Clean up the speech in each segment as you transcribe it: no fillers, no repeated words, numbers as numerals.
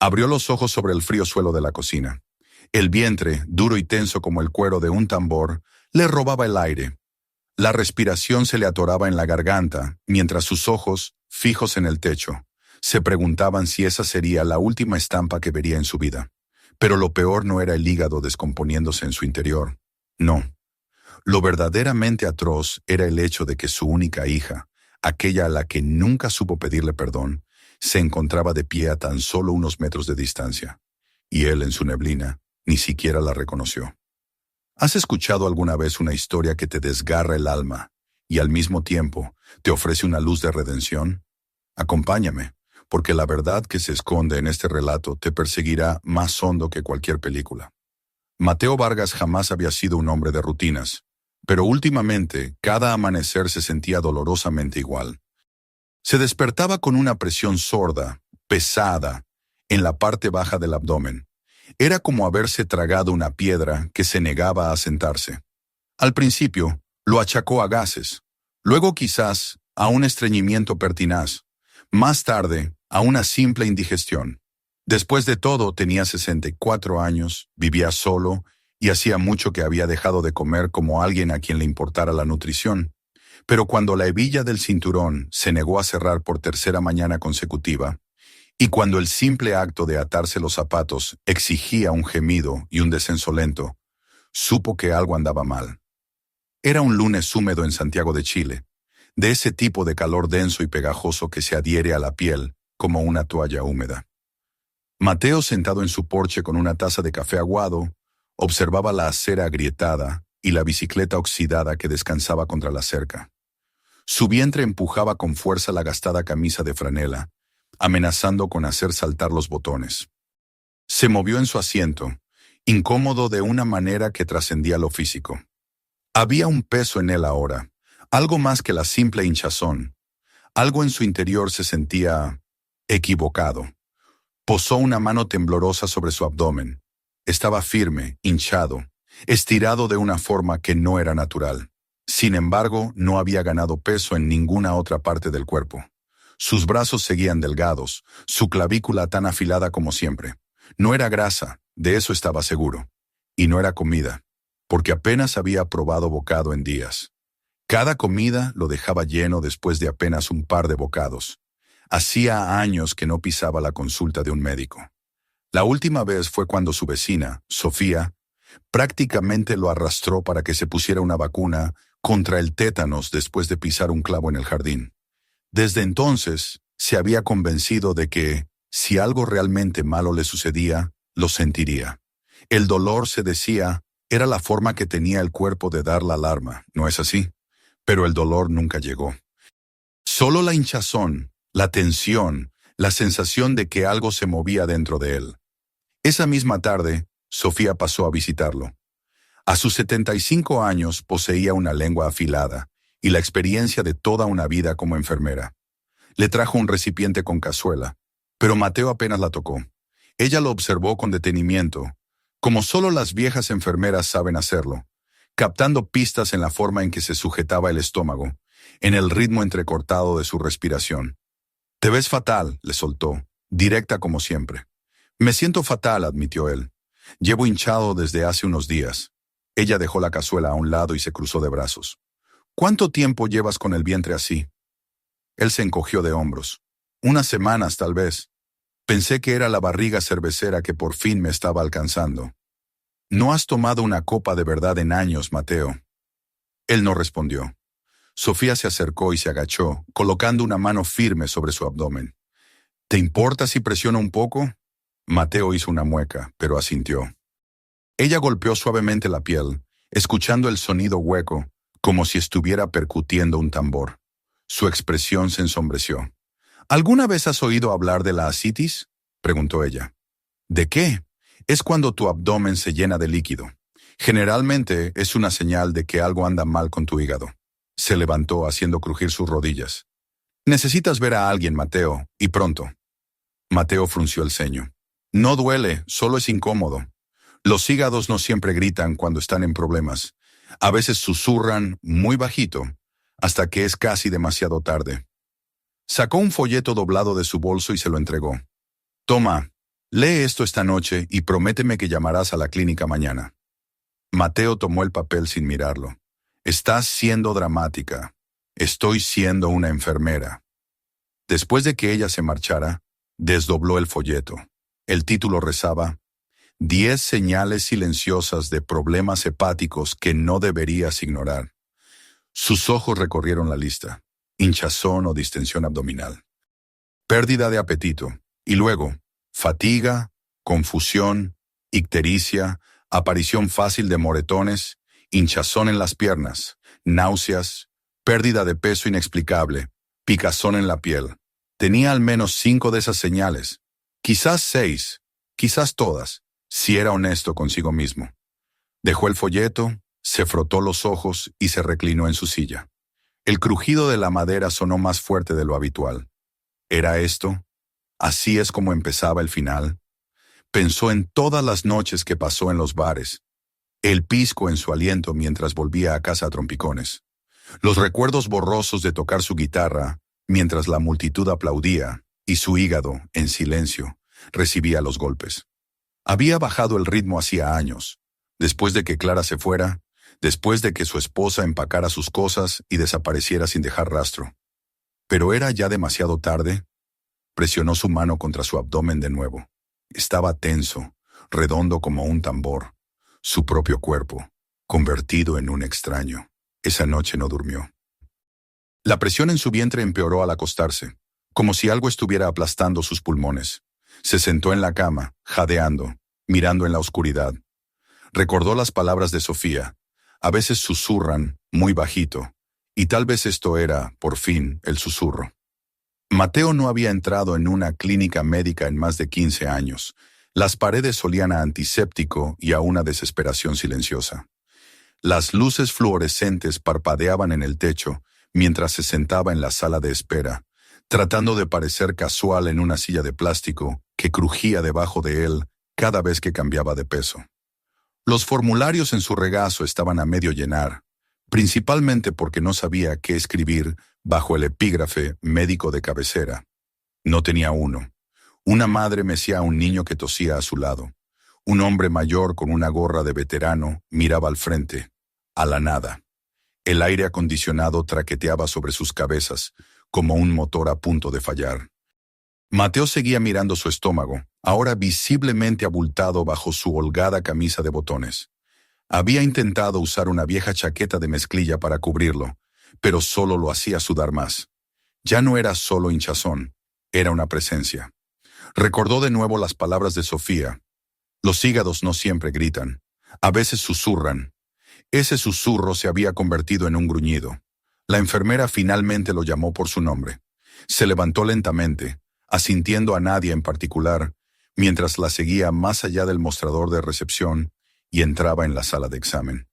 Abrió los ojos sobre el frío suelo de la cocina. El vientre, duro y tenso como el cuero de un tambor, le robaba el aire. La respiración se le atoraba en la garganta, mientras sus ojos, fijos en el techo, se preguntaban si esa sería la última estampa que vería en su vida. Pero lo peor no era el hígado descomponiéndose en su interior. No. Lo verdaderamente atroz era el hecho de que su única hija, aquella a la que nunca supo pedirle perdón, se encontraba de pie a tan solo unos metros de distancia. Y él, en su neblina, ni siquiera la reconoció. ¿Has escuchado alguna vez una historia que te desgarra el alma y al mismo tiempo te ofrece una luz de redención? Acompáñame, porque la verdad que se esconde en este relato te perseguirá más hondo que cualquier película. Mateo Vargas jamás había sido un hombre de rutinas, pero últimamente cada amanecer se sentía dolorosamente igual. Se despertaba con una presión sorda, pesada, en la parte baja del abdomen. Era como haberse tragado una piedra que se negaba a sentarse. Al principio, lo achacó a gases, luego quizás a un estreñimiento pertinaz, más tarde a una simple indigestión. Después de todo, tenía 64 años, vivía solo y hacía mucho que había dejado de comer como alguien a quien le importara la nutrición. Pero cuando la hebilla del cinturón se negó a cerrar por tercera mañana consecutiva, y cuando el simple acto de atarse los zapatos exigía un gemido y un descenso lento, supo que algo andaba mal. Era un lunes húmedo en Santiago de Chile, de ese tipo de calor denso y pegajoso que se adhiere a la piel como una toalla húmeda. Mateo, sentado en su porche con una taza de café aguado, observaba la acera agrietada y la bicicleta oxidada que descansaba contra la cerca. Su vientre empujaba con fuerza la gastada camisa de franela, amenazando con hacer saltar los botones. Se movió en su asiento, incómodo de una manera que trascendía lo físico. Había un peso en él ahora, algo más que la simple hinchazón. Algo en su interior se sentía equivocado. Posó una mano temblorosa sobre su abdomen. Estaba firme, hinchado, estirado de una forma que no era natural. Sin embargo, no había ganado peso en ninguna otra parte del cuerpo. Sus brazos seguían delgados, su clavícula tan afilada como siempre. No era grasa, de eso estaba seguro. Y no era comida, porque apenas había probado bocado en días. Cada comida lo dejaba lleno después de apenas un par de bocados. Hacía años que no pisaba la consulta de un médico. La última vez fue cuando su vecina, Sofía, prácticamente lo arrastró para que se pusiera una vacuna contra el tétanos después de pisar un clavo en el jardín. Desde entonces, se había convencido de que, si algo realmente malo le sucedía, lo sentiría. El dolor, se decía, era la forma que tenía el cuerpo de dar la alarma, ¿no es así? Pero el dolor nunca llegó. Solo la hinchazón, la tensión, la sensación de que algo se movía dentro de él. Esa misma tarde, Sofía pasó a visitarlo. A sus 75 años poseía una lengua afilada y la experiencia de toda una vida como enfermera. Le trajo un recipiente con cazuela, pero Mateo apenas la tocó. Ella lo observó con detenimiento, como solo las viejas enfermeras saben hacerlo, captando pistas en la forma en que se sujetaba el estómago, en el ritmo entrecortado de su respiración. «Te ves fatal», le soltó, directa como siempre. «Me siento fatal», admitió él. «Llevo hinchado desde hace unos días». Ella dejó la cazuela a un lado y se cruzó de brazos. «¿Cuánto tiempo llevas con el vientre así?» Él se encogió de hombros. «Unas semanas, tal vez. Pensé que era la barriga cervecera que por fin me estaba alcanzando». «No has tomado una copa de verdad en años, Mateo». Él no respondió. Sofía se acercó y se agachó, colocando una mano firme sobre su abdomen. «¿Te importa si presiono un poco?» Mateo hizo una mueca, pero asintió. Ella golpeó suavemente la piel, escuchando el sonido hueco, como si estuviera percutiendo un tambor. Su expresión se ensombreció. «¿Alguna vez has oído hablar de la ascitis?», preguntó ella. «¿De qué?». «Es cuando tu abdomen se llena de líquido. Generalmente es una señal de que algo anda mal con tu hígado». Se levantó haciendo crujir sus rodillas. «Necesitas ver a alguien, Mateo, y pronto». Mateo frunció el ceño. «No duele, solo es incómodo. Los hígados no siempre gritan cuando están en problemas. A veces susurran muy bajito, hasta que es casi demasiado tarde». Sacó un folleto doblado de su bolso y se lo entregó. «Toma», Lee esto esta noche y prométeme que llamarás a la clínica mañana. Mateo tomó el papel sin mirarlo. Estás siendo dramática. Estoy siendo una enfermera. Después de que ella se marchara, desdobló el folleto. El título rezaba: 10 señales silenciosas de problemas hepáticos que no deberías ignorar. Sus ojos recorrieron la lista: hinchazón o distensión abdominal, pérdida de apetito, y luego fatiga, confusión, ictericia, aparición fácil de moretones, hinchazón en las piernas, náuseas, pérdida de peso inexplicable, picazón en la piel. Tenía al menos 5 de esas señales, quizás 6, quizás todas, si era honesto consigo mismo. Dejó el folleto, se frotó los ojos y se reclinó en su silla. El crujido de la madera sonó más fuerte de lo habitual. ¿Era esto? ¿Así es como empezaba el final? Pensó en todas las noches que pasó en los bares, el pisco en su aliento mientras volvía a casa a trompicones, los recuerdos borrosos de tocar su guitarra mientras la multitud aplaudía y su hígado, en silencio, recibía los golpes. Había bajado el ritmo hacía años, después de que Clara se fuera, después de que su esposa empacara sus cosas y desapareciera sin dejar rastro. Pero era ya demasiado tarde. Presionó su mano contra su abdomen de nuevo. Estaba tenso, redondo como un tambor. Su propio cuerpo, convertido en un extraño. Esa noche no durmió. La presión en su vientre empeoró al acostarse, como si algo estuviera aplastando sus pulmones. Se sentó en la cama, jadeando, mirando en la oscuridad. Recordó las palabras de Sofía. A veces susurran, muy bajito, y tal vez esto era, por fin, el susurro. Mateo no había entrado en una clínica médica en más de 15 años. Las paredes olían a antiséptico y a una desesperación silenciosa. Las luces fluorescentes parpadeaban en el techo mientras se sentaba en la sala de espera, tratando de parecer casual en una silla de plástico que crujía debajo de él cada vez que cambiaba de peso. Los formularios en su regazo estaban a medio llenar, principalmente porque no sabía qué escribir bajo el epígrafe médico de cabecera. No tenía uno. Una madre mecía a un niño que tosía a su lado. Un hombre mayor con una gorra de veterano miraba al frente, a la nada. El aire acondicionado traqueteaba sobre sus cabezas, como un motor a punto de fallar. Mateo seguía mirando su estómago, ahora visiblemente abultado bajo su holgada camisa de botones. Había intentado usar una vieja chaqueta de mezclilla para cubrirlo, pero solo lo hacía sudar más. Ya no era solo hinchazón, era una presencia. Recordó de nuevo las palabras de Sofía. Los hígados no siempre gritan, a veces susurran. Ese susurro se había convertido en un gruñido. La enfermera finalmente lo llamó por su nombre. Se levantó lentamente, asintiendo a nadie en particular, mientras la seguía más allá del mostrador de recepción y entraba en la sala de examen.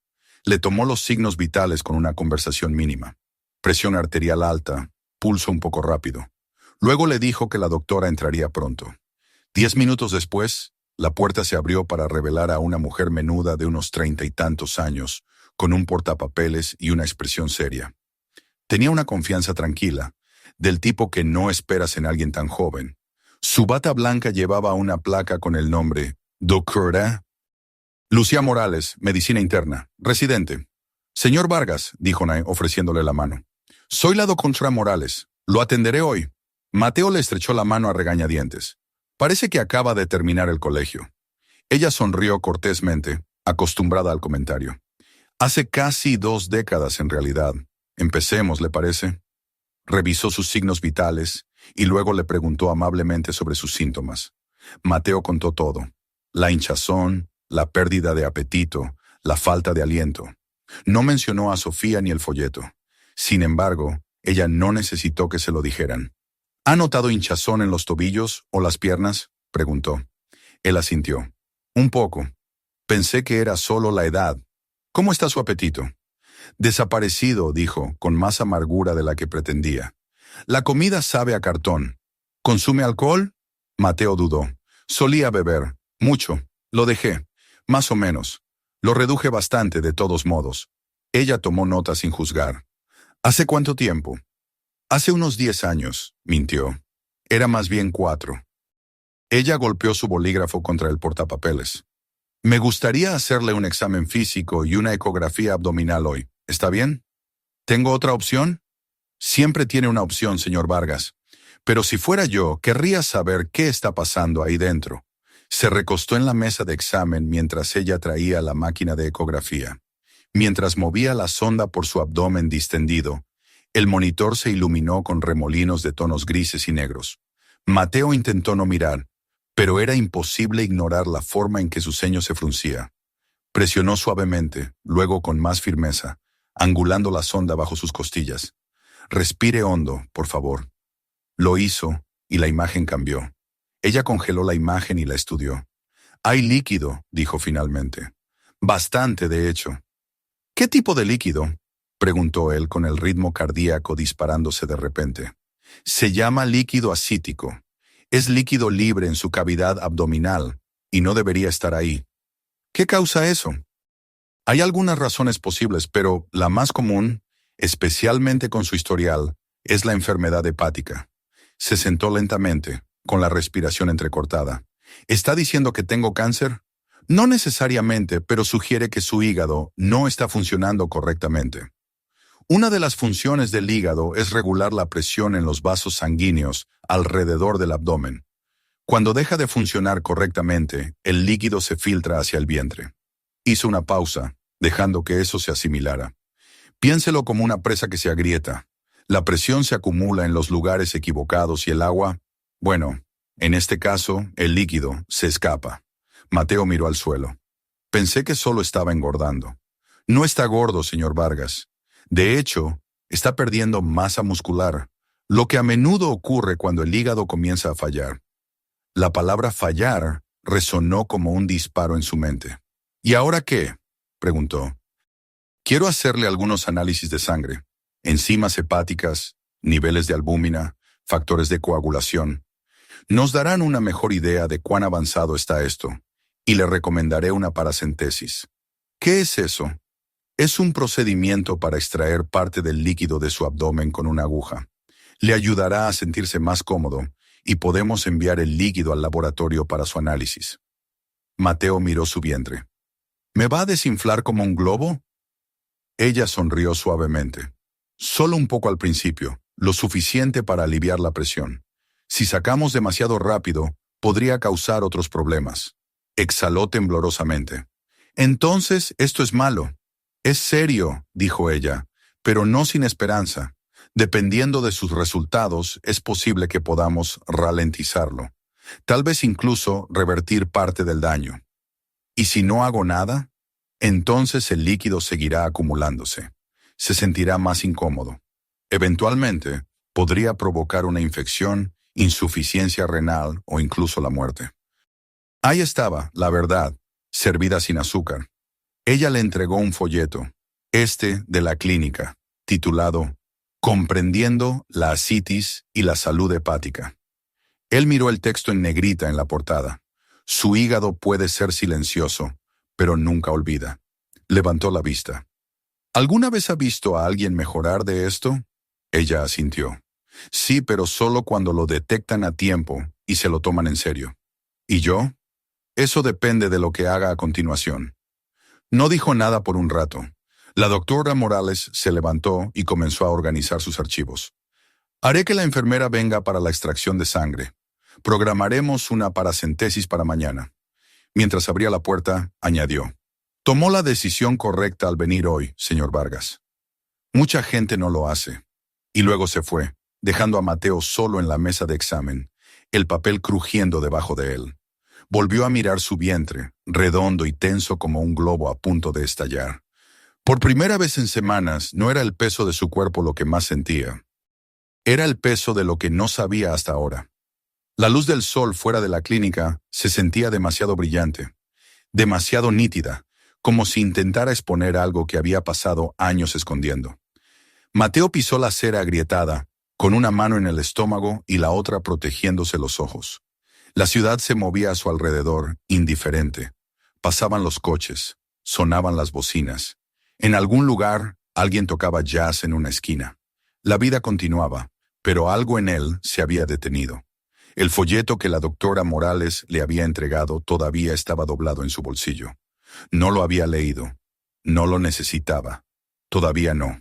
Le tomó los signos vitales con una conversación mínima. Presión arterial alta, pulso un poco rápido. Luego le dijo que la doctora entraría pronto. 10 minutos después, la puerta se abrió para revelar a una mujer menuda de unos 30 y tantos años, con un portapapeles y una expresión seria. Tenía una confianza tranquila, del tipo que no esperas en alguien tan joven. Su bata blanca llevaba una placa con el nombre Doctora Lucía Morales, medicina interna, residente. Señor Vargas, dijo Nay, ofreciéndole la mano. Soy la doctora Morales. Lo atenderé hoy. Mateo le estrechó la mano a regañadientes. Parece que acaba de terminar el colegio. Ella sonrió cortésmente, acostumbrada al comentario. Hace casi 2 décadas en realidad. Empecemos, ¿le parece? Revisó sus signos vitales y luego le preguntó amablemente sobre sus síntomas. Mateo contó todo. La hinchazón, la pérdida de apetito, la falta de aliento. No mencionó a Sofía ni el folleto. Sin embargo, ella no necesitó que se lo dijeran. ¿Ha notado hinchazón en los tobillos o las piernas?, preguntó. Él asintió. Un poco. Pensé que era solo la edad. ¿Cómo está su apetito? Desaparecido, dijo, con más amargura de la que pretendía. La comida sabe a cartón. ¿Consume alcohol? Mateo dudó. Solía beber. Mucho. Lo dejé. Más o menos. Lo reduje bastante, de todos modos. Ella tomó nota sin juzgar. ¿Hace cuánto tiempo? Hace unos 10 años, mintió. Era más bien 4. Ella golpeó su bolígrafo contra el portapapeles. Me gustaría hacerle un examen físico y una ecografía abdominal hoy. ¿Está bien? ¿Tengo otra opción? Siempre tiene una opción, señor Vargas. Pero si fuera yo, querría saber qué está pasando ahí dentro. Se recostó en la mesa de examen mientras ella traía la máquina de ecografía. Mientras movía la sonda por su abdomen distendido, el monitor se iluminó con remolinos de tonos grises y negros. Mateo intentó no mirar, pero era imposible ignorar la forma en que su ceño se fruncía. Presionó suavemente, luego con más firmeza, angulando la sonda bajo sus costillas. Respire hondo, por favor. Lo hizo, y la imagen cambió. Ella congeló la imagen y la estudió. Hay líquido, dijo finalmente. Bastante, de hecho. ¿Qué tipo de líquido?, preguntó él con el ritmo cardíaco disparándose de repente. Se llama líquido ascítico. Es líquido libre en su cavidad abdominal, y no debería estar ahí. ¿Qué causa eso? Hay algunas razones posibles, pero la más común, especialmente con su historial, es la enfermedad hepática. Se sentó lentamente, con la respiración entrecortada. ¿Está diciendo que tengo cáncer? No necesariamente, pero sugiere que su hígado no está funcionando correctamente. Una de las funciones del hígado es regular la presión en los vasos sanguíneos alrededor del abdomen. Cuando deja de funcionar correctamente, el líquido se filtra hacia el vientre. Hizo una pausa, dejando que eso se asimilara. Piénselo como una presa que se agrieta. La presión se acumula en los lugares equivocados y el agua, bueno, en este caso, el líquido, se escapa. Mateo miró al suelo. Pensé que solo estaba engordando. No está gordo, señor Vargas. De hecho, está perdiendo masa muscular, lo que a menudo ocurre cuando el hígado comienza a fallar. La palabra fallar resonó como un disparo en su mente. ¿Y ahora qué?, preguntó. Quiero hacerle algunos análisis de sangre, enzimas hepáticas, niveles de albúmina, factores de coagulación. Nos darán una mejor idea de cuán avanzado está esto, y le recomendaré una paracentesis. ¿Qué es eso? Es un procedimiento para extraer parte del líquido de su abdomen con una aguja. Le ayudará a sentirse más cómodo y podemos enviar el líquido al laboratorio para su análisis. Mateo miró su vientre. ¿Me va a desinflar como un globo? Ella sonrió suavemente. Solo un poco al principio, lo suficiente para aliviar la presión. Si sacamos demasiado rápido, podría causar otros problemas. Exhaló temblorosamente. Entonces, esto es malo. Es serio, dijo ella, pero no sin esperanza. Dependiendo de sus resultados, es posible que podamos ralentizarlo. Tal vez incluso revertir parte del daño. ¿Y si no hago nada? Entonces el líquido seguirá acumulándose. Se sentirá más incómodo. Eventualmente, podría provocar una infección, insuficiencia renal o incluso la muerte. Ahí estaba, la verdad, servida sin azúcar. Ella le entregó un folleto, de la clínica, titulado Comprendiendo la ascitis y la salud hepática. Él miró el texto en negrita en la portada. Su hígado puede ser silencioso, pero nunca olvida. Levantó la vista. ¿Alguna vez ha visto a alguien mejorar de esto? Ella asintió. Sí, pero solo cuando lo detectan a tiempo y se lo toman en serio. ¿Y yo? Eso depende de lo que haga a continuación. No dijo nada por un rato. La doctora Morales se levantó y comenzó a organizar sus archivos. Haré que la enfermera venga para la extracción de sangre. Programaremos una paracentesis para mañana. Mientras abría la puerta, añadió. Tomó la decisión correcta al venir hoy, señor Vargas. Mucha gente no lo hace. Y luego se fue, dejando a Mateo solo en la mesa de examen, el papel crujiendo debajo de él. Volvió a mirar su vientre, redondo y tenso como un globo a punto de estallar. Por primera vez en semanas, no era el peso de su cuerpo lo que más sentía. Era el peso de lo que no sabía hasta ahora. La luz del sol fuera de la clínica se sentía demasiado brillante, demasiado nítida, como si intentara exponer algo que había pasado años escondiendo. Mateo pisó la acera agrietada, con una mano en el estómago y la otra protegiéndose los ojos. La ciudad se movía a su alrededor, indiferente. Pasaban los coches, sonaban las bocinas. En algún lugar, alguien tocaba jazz en una esquina. La vida continuaba, pero algo en él se había detenido. El folleto que la doctora Morales le había entregado todavía estaba doblado en su bolsillo. No lo había leído. No lo necesitaba. Todavía no.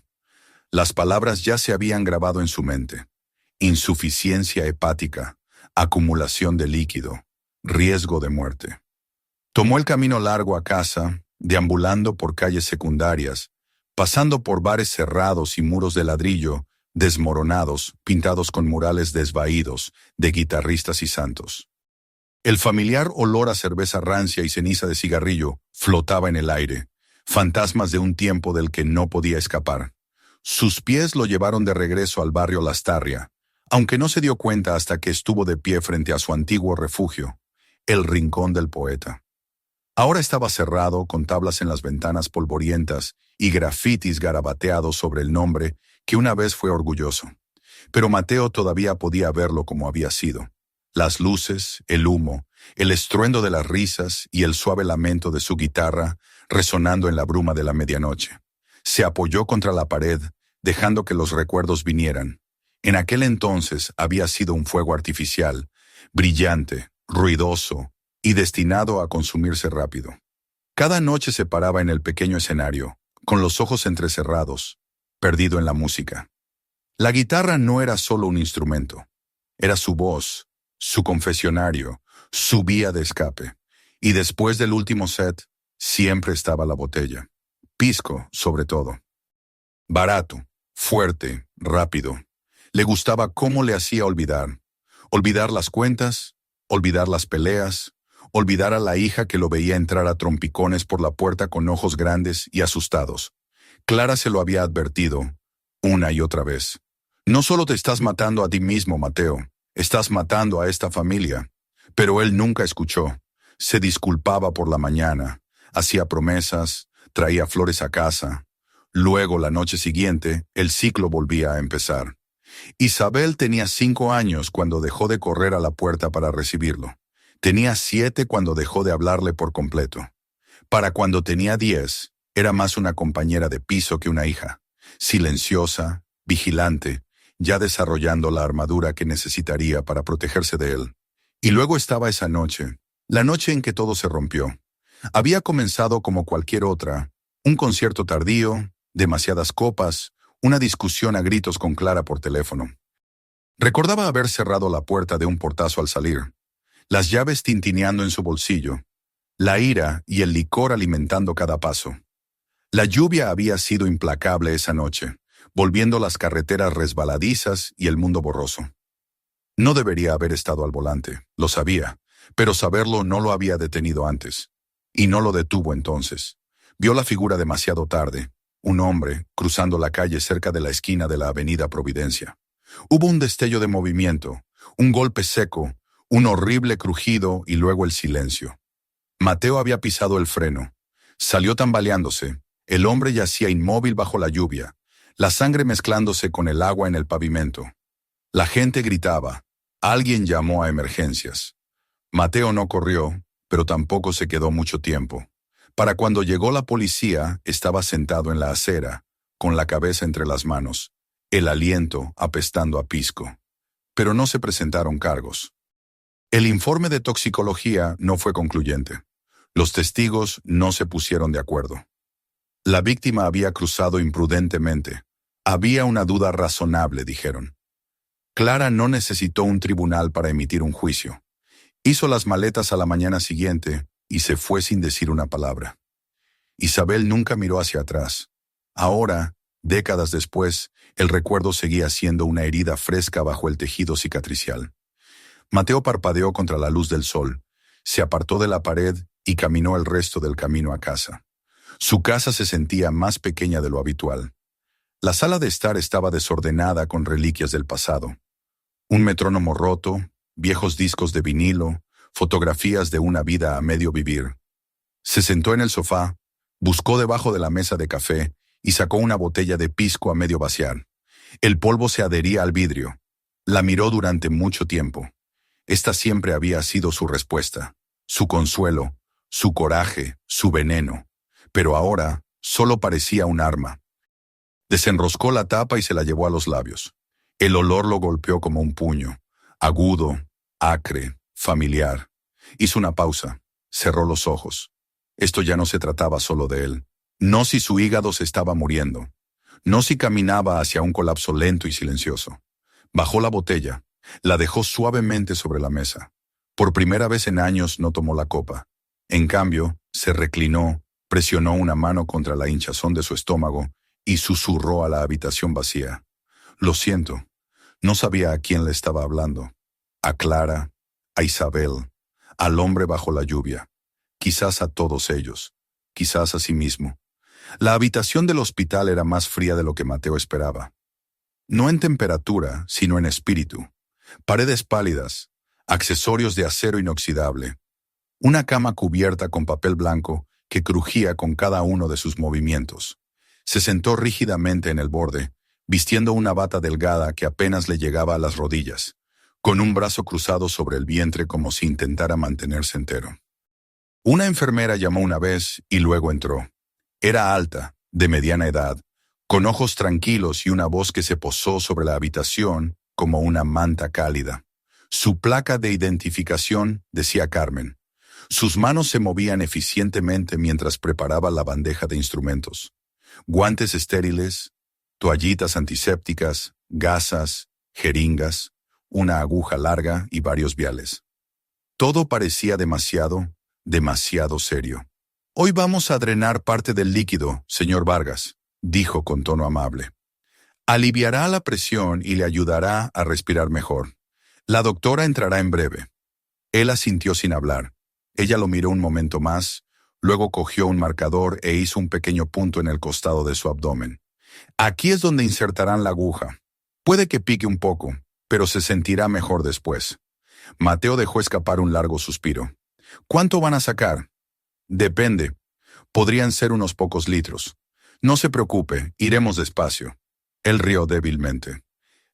Las palabras ya se habían grabado en su mente. Insuficiencia hepática, acumulación de líquido, riesgo de muerte. Tomó el camino largo a casa, deambulando por calles secundarias, pasando por bares cerrados y muros de ladrillo, desmoronados, pintados con murales desvaídos, de guitarristas y santos. El familiar olor a cerveza rancia y ceniza de cigarrillo flotaba en el aire, fantasmas de un tiempo del que no podía escapar. Sus pies lo llevaron de regreso al barrio Lastarria, aunque no se dio cuenta hasta que estuvo de pie frente a su antiguo refugio, el Rincón del Poeta. Ahora estaba cerrado, con tablas en las ventanas polvorientas y grafitis garabateados sobre el nombre que una vez fue orgulloso. Pero Mateo todavía podía verlo como había sido. Las luces, el humo, el estruendo de las risas y el suave lamento de su guitarra resonando en la bruma de la medianoche. Se apoyó contra la pared, dejando que los recuerdos vinieran. En aquel entonces había sido un fuego artificial, brillante, ruidoso y destinado a consumirse rápido. Cada noche se paraba en el pequeño escenario, con los ojos entrecerrados, perdido en la música. La guitarra no era solo un instrumento, era su voz, su confesionario, su vía de escape. Y después del último set, siempre estaba la botella. Pisco, sobre todo. Barato, fuerte, rápido. Le gustaba cómo le hacía olvidar. Olvidar las cuentas, olvidar las peleas, olvidar a la hija que lo veía entrar a trompicones por la puerta con ojos grandes y asustados. Clara se lo había advertido, una y otra vez. No solo te estás matando a ti mismo, Mateo, estás matando a esta familia. Pero él nunca escuchó. Se disculpaba por la mañana, hacía promesas, traía flores a casa. Luego, la noche siguiente, el ciclo volvía a empezar. Isabel tenía 5 años cuando dejó de correr a la puerta para recibirlo. Tenía 7 cuando dejó de hablarle por completo. Para cuando tenía 10, era más una compañera de piso que una hija. Silenciosa, vigilante, ya desarrollando la armadura que necesitaría para protegerse de él. Y luego estaba esa noche, la noche en que todo se rompió. Había comenzado como cualquier otra, un concierto tardío, demasiadas copas, una discusión a gritos con Clara por teléfono. Recordaba haber cerrado la puerta de un portazo al salir, las llaves tintineando en su bolsillo, la ira y el licor alimentando cada paso. La lluvia había sido implacable esa noche, volviendo las carreteras resbaladizas y el mundo borroso. No debería haber estado al volante, lo sabía, pero saberlo no lo había detenido antes. Y no lo detuvo entonces. Vio la figura demasiado tarde, un hombre cruzando la calle cerca de la esquina de la avenida Providencia. Hubo un destello de movimiento, un golpe seco, un horrible crujido y luego el silencio. Mateo había pisado el freno. Salió tambaleándose. El hombre yacía inmóvil bajo la lluvia, la sangre mezclándose con el agua en el pavimento. La gente gritaba. Alguien llamó a emergencias. Mateo no corrió, pero tampoco se quedó mucho tiempo. Para cuando llegó la policía, estaba sentado en la acera, con la cabeza entre las manos, el aliento apestando a pisco. Pero no se presentaron cargos. El informe de toxicología no fue concluyente. Los testigos no se pusieron de acuerdo. La víctima había cruzado imprudentemente. Había una duda razonable, dijeron. Clara no necesitó un tribunal para emitir un juicio. Hizo las maletas a la mañana siguiente y se fue sin decir una palabra. Isabel nunca miró hacia atrás. Ahora, décadas después, el recuerdo seguía siendo una herida fresca bajo el tejido cicatricial. Mateo parpadeó contra la luz del sol, se apartó de la pared y caminó el resto del camino a casa. Su casa se sentía más pequeña de lo habitual. La sala de estar estaba desordenada con reliquias del pasado. Un metrónomo roto, viejos discos de vinilo, fotografías de una vida a medio vivir. Se sentó en el sofá, buscó debajo de la mesa de café y sacó una botella de pisco a medio vaciar. El polvo se adhería al vidrio. La miró durante mucho tiempo. Esta siempre había sido su respuesta, su consuelo, su coraje, su veneno. Pero ahora solo parecía un arma. Desenroscó la tapa y se la llevó a los labios. El olor lo golpeó como un puño, agudo, acre, familiar. Hizo una pausa, cerró los ojos. Esto ya no se trataba solo de él. No si su hígado se estaba muriendo. No si caminaba hacia un colapso lento y silencioso. Bajó la botella, la dejó suavemente sobre la mesa. Por primera vez en años no tomó la copa. En cambio, se reclinó, presionó una mano contra la hinchazón de su estómago y susurró a la habitación vacía. Lo siento. No sabía a quién le estaba hablando. A Clara, a Isabel, al hombre bajo la lluvia. Quizás a todos ellos. Quizás a sí mismo. La habitación del hospital era más fría de lo que Mateo esperaba. No en temperatura, sino en espíritu. Paredes pálidas, accesorios de acero inoxidable. Una cama cubierta con papel blanco que crujía con cada uno de sus movimientos. Se sentó rígidamente en el borde, vistiendo una bata delgada que apenas le llegaba a las rodillas, con un brazo cruzado sobre el vientre como si intentara mantenerse entero. Una enfermera llamó una vez y luego entró. Era alta, de mediana edad, con ojos tranquilos y una voz que se posó sobre la habitación como una manta cálida. Su placa de identificación decía Carmen. Sus manos se movían eficientemente mientras preparaba la bandeja de instrumentos. Guantes estériles, toallitas antisépticas, gasas, jeringas, una aguja larga y varios viales. Todo parecía demasiado serio. Hoy vamos a drenar parte del líquido, señor Vargas, dijo con tono amable. Aliviará la presión y le ayudará a respirar mejor. La doctora entrará en breve. Él asintió sin hablar. Ella lo miró un momento más, luego cogió un marcador e hizo un pequeño punto en el costado de su abdomen. Aquí es donde insertarán la aguja. Puede que pique un poco, pero se sentirá mejor después. Mateo dejó escapar un largo suspiro. ¿Cuánto van a sacar? Depende. Podrían ser unos pocos litros. No se preocupe, iremos despacio. Él rió débilmente.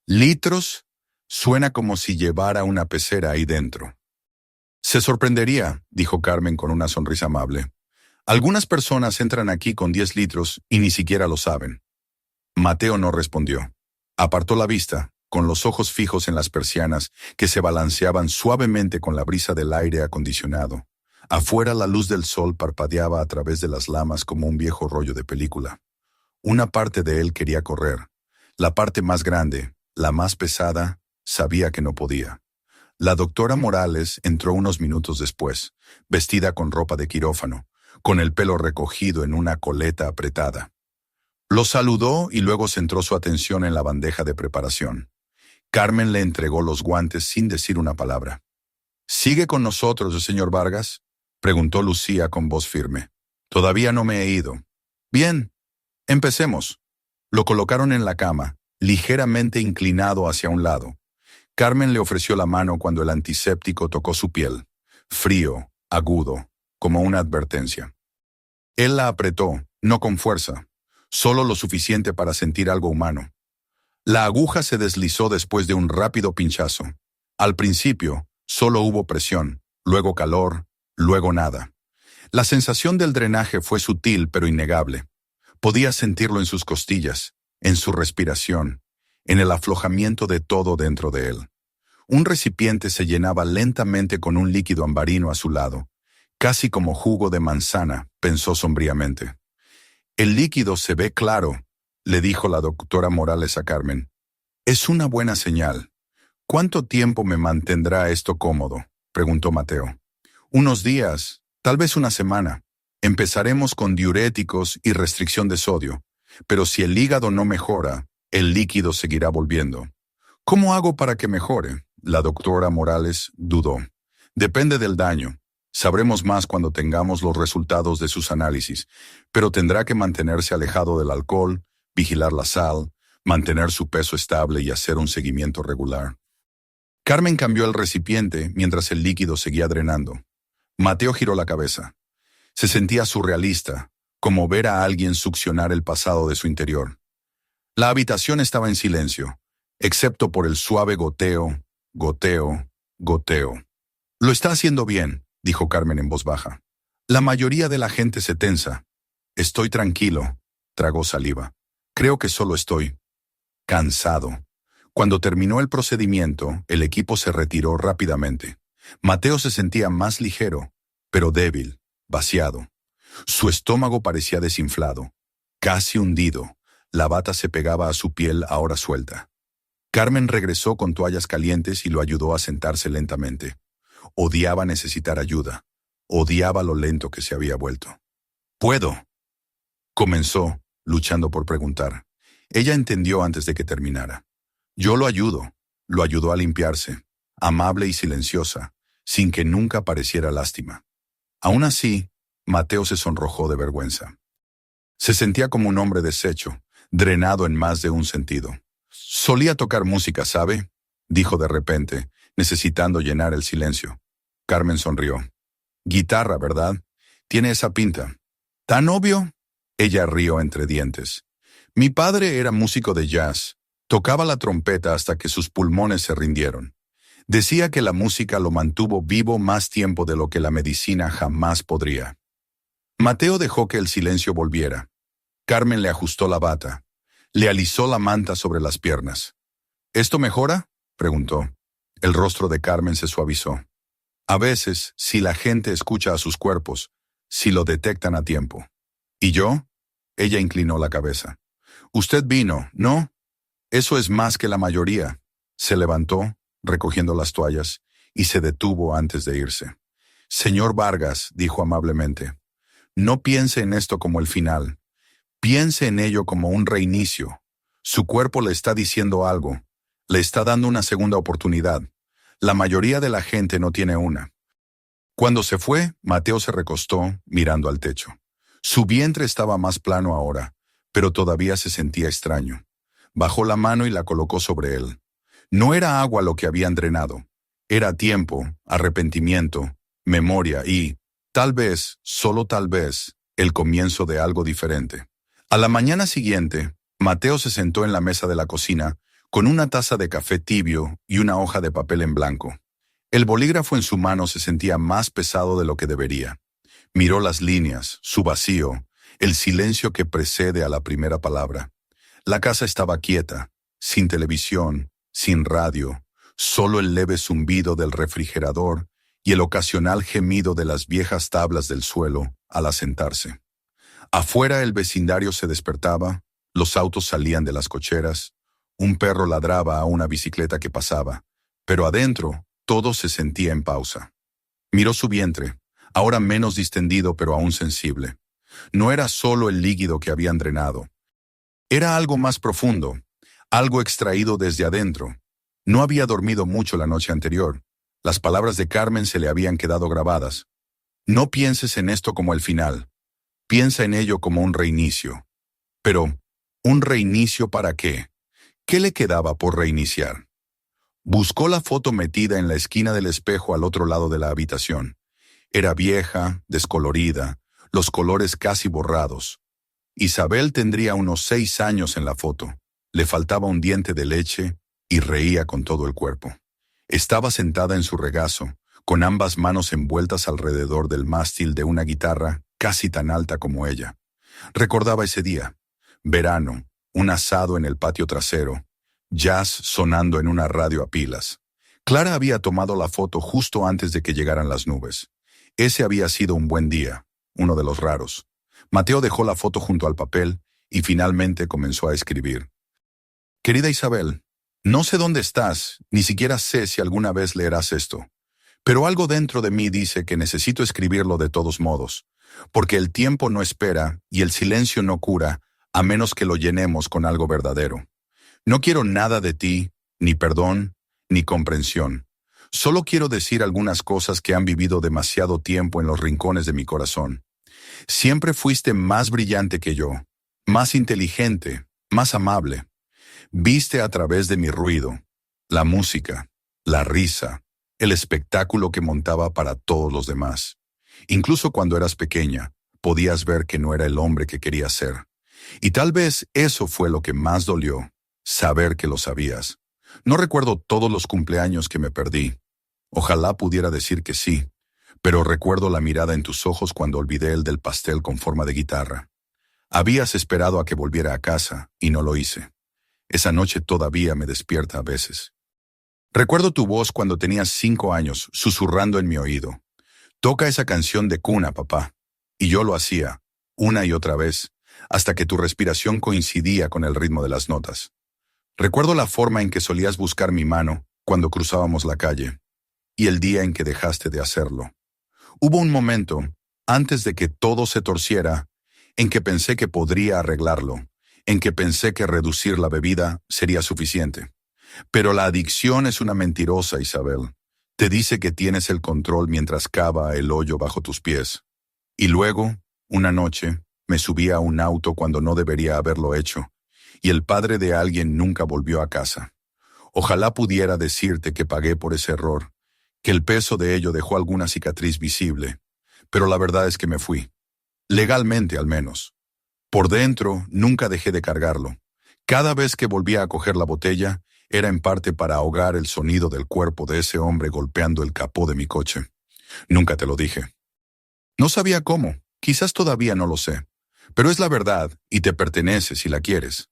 ¿Litros? Suena como si llevara una pecera ahí dentro. Se sorprendería, dijo Carmen con una sonrisa amable. Algunas personas entran aquí con 10 litros y ni siquiera lo saben. Mateo no respondió. Apartó la vista, con los ojos fijos en las persianas que se balanceaban suavemente con la brisa del aire acondicionado. Afuera la luz del sol parpadeaba a través de las lamas como un viejo rollo de película. Una parte de él quería correr. La parte más grande, la más pesada, sabía que no podía. La doctora Morales entró unos minutos después, vestida con ropa de quirófano, con el pelo recogido en una coleta apretada. Lo saludó y luego centró su atención en la bandeja de preparación. Carmen le entregó los guantes sin decir una palabra. ¿Sigue con nosotros, señor Vargas?, preguntó Lucía con voz firme. Todavía no me he ido. Bien, empecemos. Lo colocaron en la cama, ligeramente inclinado hacia un lado. Carmen le ofreció la mano cuando el antiséptico tocó su piel, frío, agudo, como una advertencia. Él la apretó, no con fuerza, solo lo suficiente para sentir algo humano. La aguja se deslizó después de un rápido pinchazo. Al principio, solo hubo presión, luego calor, luego nada. La sensación del drenaje fue sutil pero innegable. Podía sentirlo en sus costillas, en su respiración, en el aflojamiento de todo dentro de él. Un recipiente se llenaba lentamente con un líquido ambarino a su lado, casi como jugo de manzana, pensó sombríamente. El líquido se ve claro, le dijo la doctora Morales a Carmen. Es una buena señal. ¿Cuánto tiempo me mantendrá esto cómodo?, preguntó Mateo. Unos días, tal vez una semana. Empezaremos con diuréticos y restricción de sodio, pero si el hígado no mejora, el líquido seguirá volviendo. ¿Cómo hago para que mejore? La doctora Morales dudó. Depende del daño. Sabremos más cuando tengamos los resultados de sus análisis, pero tendrá que mantenerse alejado del alcohol, vigilar la sal, mantener su peso estable y hacer un seguimiento regular. Carmen cambió el recipiente mientras el líquido seguía drenando. Mateo giró la cabeza. Se sentía surrealista, como ver a alguien succionar el pasado de su interior. La habitación estaba en silencio, excepto por el suave goteo, goteo, goteo. Lo está haciendo bien, dijo Carmen en voz baja. La mayoría de la gente se tensa. Estoy tranquilo, tragó saliva. Creo que solo estoy cansado. Cuando terminó el procedimiento, el equipo se retiró rápidamente. Mateo se sentía más ligero, pero débil, vaciado. Su estómago parecía desinflado, casi hundido. La bata se pegaba a su piel ahora suelta. Carmen regresó con toallas calientes y lo ayudó a sentarse lentamente. Odiaba necesitar ayuda. Odiaba lo lento que se había vuelto. «¿Puedo?», comenzó, luchando por preguntar. Ella entendió antes de que terminara. «Yo lo ayudo». Lo ayudó a limpiarse, amable y silenciosa, sin que nunca pareciera lástima. Aún así, Mateo se sonrojó de vergüenza. Se sentía como un hombre deshecho, drenado en más de un sentido. «Solía tocar música, ¿sabe?», dijo de repente, necesitando llenar el silencio. Carmen sonrió. «Guitarra, ¿verdad? Tiene esa pinta». «¿Tan obvio?», ella rió entre dientes. «Mi padre era músico de jazz. Tocaba la trompeta hasta que sus pulmones se rindieron. Decía que la música lo mantuvo vivo más tiempo de lo que la medicina jamás podría». Mateo dejó que el silencio volviera. Carmen le ajustó la bata. Le alisó la manta sobre las piernas. «¿Esto mejora?», preguntó. El rostro de Carmen se suavizó. «A veces, si la gente escucha a sus cuerpos, si lo detectan a tiempo». «¿Y yo?», ella inclinó la cabeza. «Usted vino, ¿no? Eso es más que la mayoría». Se levantó, recogiendo las toallas, y se detuvo antes de irse. «Señor Vargas», dijo amablemente, «no piense en esto como el final. Piense en ello como un reinicio. Su cuerpo le está diciendo algo. Le está dando una segunda oportunidad. La mayoría de la gente no tiene una». Cuando se fue, Mateo se recostó, mirando al techo. Su vientre estaba más plano ahora, pero todavía se sentía extraño. Bajó la mano y la colocó sobre él. No era agua lo que habían drenado. Era tiempo, arrepentimiento, memoria y, tal vez, solo tal vez, el comienzo de algo diferente. A la mañana siguiente, Mateo se sentó en la mesa de la cocina con una taza de café tibio y una hoja de papel en blanco. El bolígrafo en su mano se sentía más pesado de lo que debería. Miró las líneas, su vacío, el silencio que precede a la primera palabra. La casa estaba quieta, sin televisión, sin radio, solo el leve zumbido del refrigerador y el ocasional gemido de las viejas tablas del suelo al asentarse. Afuera el vecindario se despertaba, los autos salían de las cocheras, un perro ladraba a una bicicleta que pasaba, pero adentro todo se sentía en pausa. Miró su vientre, ahora menos distendido pero aún sensible. No era solo el líquido que habían drenado. Era algo más profundo, algo extraído desde adentro. No había dormido mucho la noche anterior. Las palabras de Carmen se le habían quedado grabadas. «No pienses en esto como el final. Piensa en ello como un reinicio». Pero, ¿un reinicio para qué? ¿Qué le quedaba por reiniciar? Buscó la foto metida en la esquina del espejo al otro lado de la habitación. Era vieja, descolorida, los colores casi borrados. Isabel tendría unos 6 años en la foto. Le faltaba un diente de leche y reía con todo el cuerpo. Estaba sentada en su regazo, con ambas manos envueltas alrededor del mástil de una guitarra casi tan alta como ella. Recordaba ese día. Verano, un asado en el patio trasero, jazz sonando en una radio a pilas. Clara había tomado la foto justo antes de que llegaran las nubes. Ese había sido un buen día, uno de los raros. Mateo dejó la foto junto al papel y finalmente comenzó a escribir. «Querida Isabel, no sé dónde estás, ni siquiera sé si alguna vez leerás esto, pero algo dentro de mí dice que necesito escribirlo de todos modos, porque el tiempo no espera y el silencio no cura a menos que lo llenemos con algo verdadero. No quiero nada de ti, ni perdón, ni comprensión. Solo quiero decir algunas cosas que han vivido demasiado tiempo en los rincones de mi corazón. Siempre fuiste más brillante que yo, más inteligente, más amable. Viste a través de mi ruido, la música, la risa, el espectáculo que montaba para todos los demás. Incluso cuando eras pequeña, podías ver que no era el hombre que querías ser. Y tal vez eso fue lo que más dolió, saber que lo sabías. No recuerdo todos los cumpleaños que me perdí. Ojalá pudiera decir que sí, pero recuerdo la mirada en tus ojos cuando olvidé el del pastel con forma de guitarra. Habías esperado a que volviera a casa y no lo hice. Esa noche todavía me despierta a veces. Recuerdo tu voz cuando tenías 5 años, susurrando en mi oído. Toca esa canción de cuna, papá. Y yo lo hacía, una y otra vez, hasta que tu respiración coincidía con el ritmo de las notas. Recuerdo la forma en que solías buscar mi mano cuando cruzábamos la calle, y el día en que dejaste de hacerlo. Hubo un momento, antes de que todo se torciera, en que pensé que podría arreglarlo, en que pensé que reducir la bebida sería suficiente. Pero la adicción es una mentirosa, Isabel. Te dice que tienes el control mientras cava el hoyo bajo tus pies. Y luego, una noche, me subí a un auto cuando no debería haberlo hecho, y el padre de alguien nunca volvió a casa. Ojalá pudiera decirte que pagué por ese error, que el peso de ello dejó alguna cicatriz visible, pero la verdad es que me fui. Legalmente, al menos. Por dentro, nunca dejé de cargarlo. Cada vez que volvía a coger la botella, era en parte para ahogar el sonido del cuerpo de ese hombre golpeando el capó de mi coche. Nunca te lo dije. No sabía cómo, quizás todavía no lo sé, pero es la verdad y te pertenece si la quieres.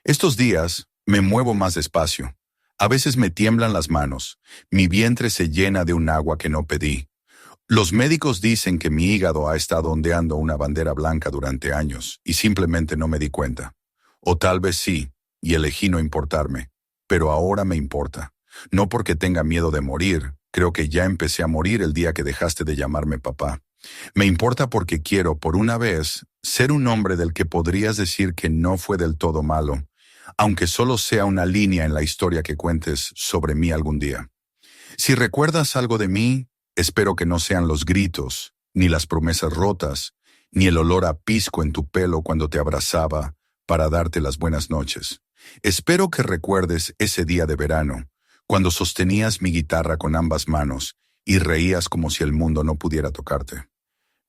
Estos días me muevo más despacio. A veces me tiemblan las manos, mi vientre se llena de un agua que no pedí. Los médicos dicen que mi hígado ha estado ondeando una bandera blanca durante años y simplemente no me di cuenta. O tal vez sí, y elegí no importarme, pero ahora me importa. No porque tenga miedo de morir, creo que ya empecé a morir el día que dejaste de llamarme papá. Me importa porque quiero, por una vez, ser un hombre del que podrías decir que no fue del todo malo, aunque solo sea una línea en la historia que cuentes sobre mí algún día. Si recuerdas algo de mí, espero que no sean los gritos, ni las promesas rotas, ni el olor a pisco en tu pelo cuando te abrazaba para darte las buenas noches. Espero que recuerdes ese día de verano, cuando sostenías mi guitarra con ambas manos y reías como si el mundo no pudiera tocarte.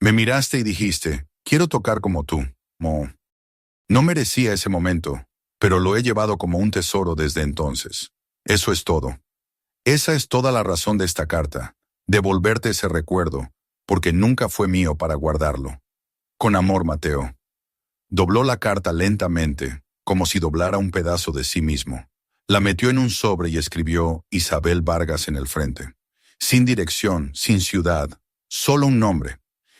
Me miraste y dijiste, quiero tocar como tú, Mo. No merecía ese momento, pero lo he llevado como un tesoro desde entonces. Eso es todo. Esa es toda la razón de esta carta, devolverte ese recuerdo, porque nunca fue mío para guardarlo. Con amor, Mateo. Dobló la carta lentamente, como si doblara un pedazo de sí mismo. La metió en un sobre y escribió Isabel Vargas en el frente. Sin dirección, sin ciudad, solo un nombre.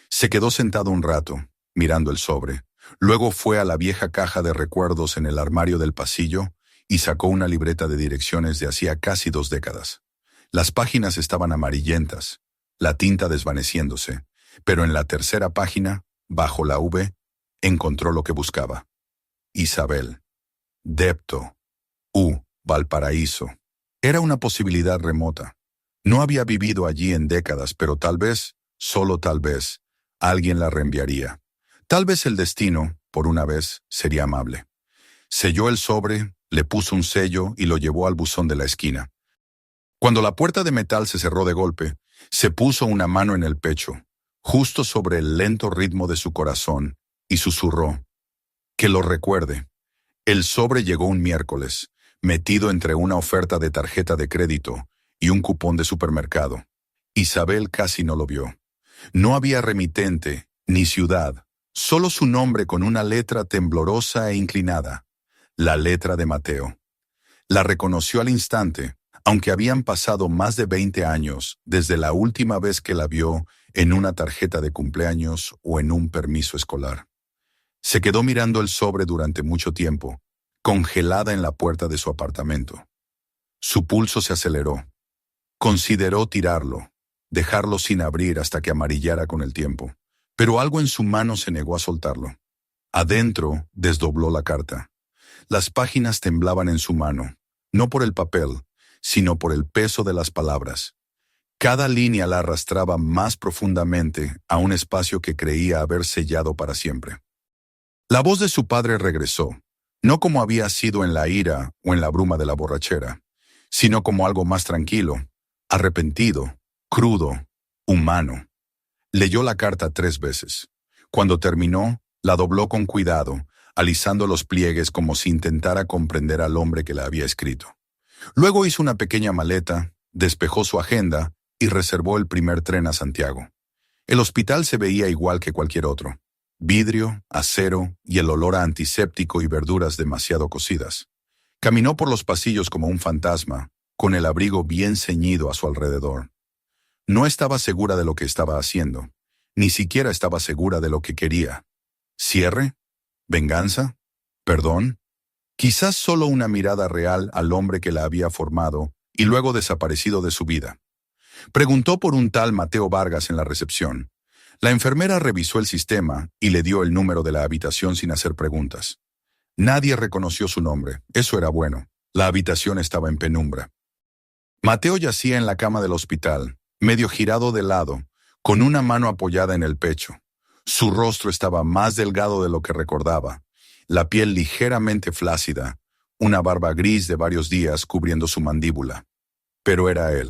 Se quedó sentado un rato, mirando el sobre. Luego fue a la vieja caja de recuerdos en el armario del pasillo y sacó una libreta de direcciones de hacía casi 2 décadas. Las páginas estaban amarillentas, la tinta desvaneciéndose, pero en la tercera página, bajo la V, encontró lo que buscaba. Isabel. Depto. Valparaíso. Era una posibilidad remota. No había vivido allí en décadas, pero tal vez, solo tal vez, alguien la reenviaría. Tal vez el destino, por una vez, sería amable. Selló el sobre, le puso un sello y lo llevó al buzón de la esquina. Cuando la puerta de metal se cerró de golpe, se puso una mano en el pecho, justo sobre el lento ritmo de su corazón, y susurró. Que lo recuerde. El sobre llegó un miércoles, metido entre una oferta de tarjeta de crédito y un cupón de supermercado. Isabel casi no lo vio. No había remitente, ni ciudad, solo su nombre con una letra temblorosa e inclinada, la letra de Mateo. La reconoció al instante, aunque habían pasado más de 20 años desde la última vez que la vio en una tarjeta de cumpleaños o en un permiso escolar. Se quedó mirando el sobre durante mucho tiempo, congelada en la puerta de su apartamento. Su pulso se aceleró. Consideró tirarlo, dejarlo sin abrir hasta que amarillara con el tiempo, pero algo en su mano se negó a soltarlo. Adentro desdobló la carta. Las páginas temblaban en su mano, no por el papel, sino por el peso de las palabras. Cada línea la arrastraba más profundamente a un espacio que creía haber sellado para siempre. La voz de su padre regresó, no como había sido en la ira o en la bruma de la borrachera, sino como algo más tranquilo, arrepentido, crudo, humano. Leyó la carta 3 veces. Cuando terminó, la dobló con cuidado, alisando los pliegues como si intentara comprender al hombre que la había escrito. Luego hizo una pequeña maleta, despejó su agenda y reservó el primer tren a Santiago. El hospital se veía igual que cualquier otro. Vidrio, acero y el olor a antiséptico y verduras demasiado cocidas. Caminó por los pasillos como un fantasma, con el abrigo bien ceñido a su alrededor. No estaba segura de lo que estaba haciendo, ni siquiera estaba segura de lo que quería. ¿Cierre? ¿Venganza? ¿Perdón? Quizás solo una mirada real al hombre que la había formado y luego desaparecido de su vida. Preguntó por un tal Mateo Vargas en la recepción. La enfermera revisó el sistema y le dio el número de la habitación sin hacer preguntas. Nadie reconoció su nombre, eso era bueno. La habitación estaba en penumbra. Mateo yacía en la cama del hospital, medio girado de lado, con una mano apoyada en el pecho. Su rostro estaba más delgado de lo que recordaba, la piel ligeramente flácida, una barba gris de varios días cubriendo su mandíbula. Pero era él.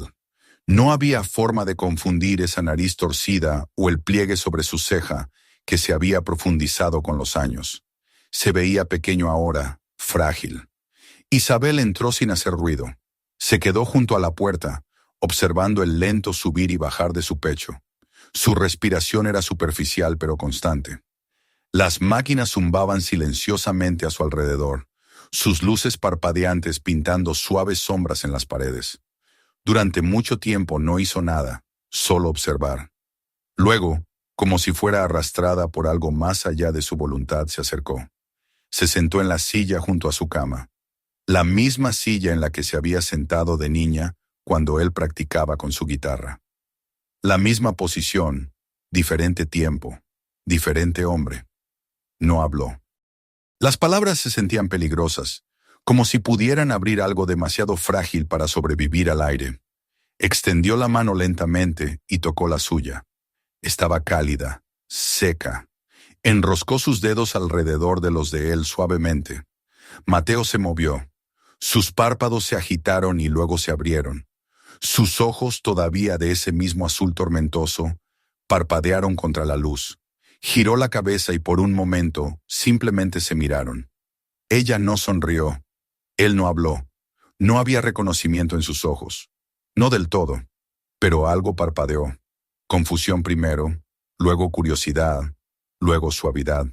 No había forma de confundir esa nariz torcida o el pliegue sobre su ceja que se había profundizado con los años. Se veía pequeño ahora, frágil. Isabel entró sin hacer ruido. Se quedó junto a la puerta, observando el lento subir y bajar de su pecho. Su respiración era superficial pero constante. Las máquinas zumbaban silenciosamente a su alrededor, sus luces parpadeantes pintando suaves sombras en las paredes. Durante mucho tiempo no hizo nada, solo observar. Luego, como si fuera arrastrada por algo más allá de su voluntad, se acercó. Se sentó en la silla junto a su cama, la misma silla en la que se había sentado de niña cuando él practicaba con su guitarra. La misma posición, diferente tiempo, diferente hombre. No habló. Las palabras se sentían peligrosas, como si pudieran abrir algo demasiado frágil para sobrevivir al aire. Extendió la mano lentamente y tocó la suya. Estaba cálida, seca. Enroscó sus dedos alrededor de los de él suavemente. Mateo se movió. Sus párpados se agitaron y luego se abrieron. Sus ojos, todavía de ese mismo azul tormentoso, parpadearon contra la luz. Giró la cabeza y por un momento simplemente se miraron. Ella no sonrió. Él no habló. No había reconocimiento en sus ojos. No del todo, pero algo parpadeó. Confusión primero, luego curiosidad, luego suavidad.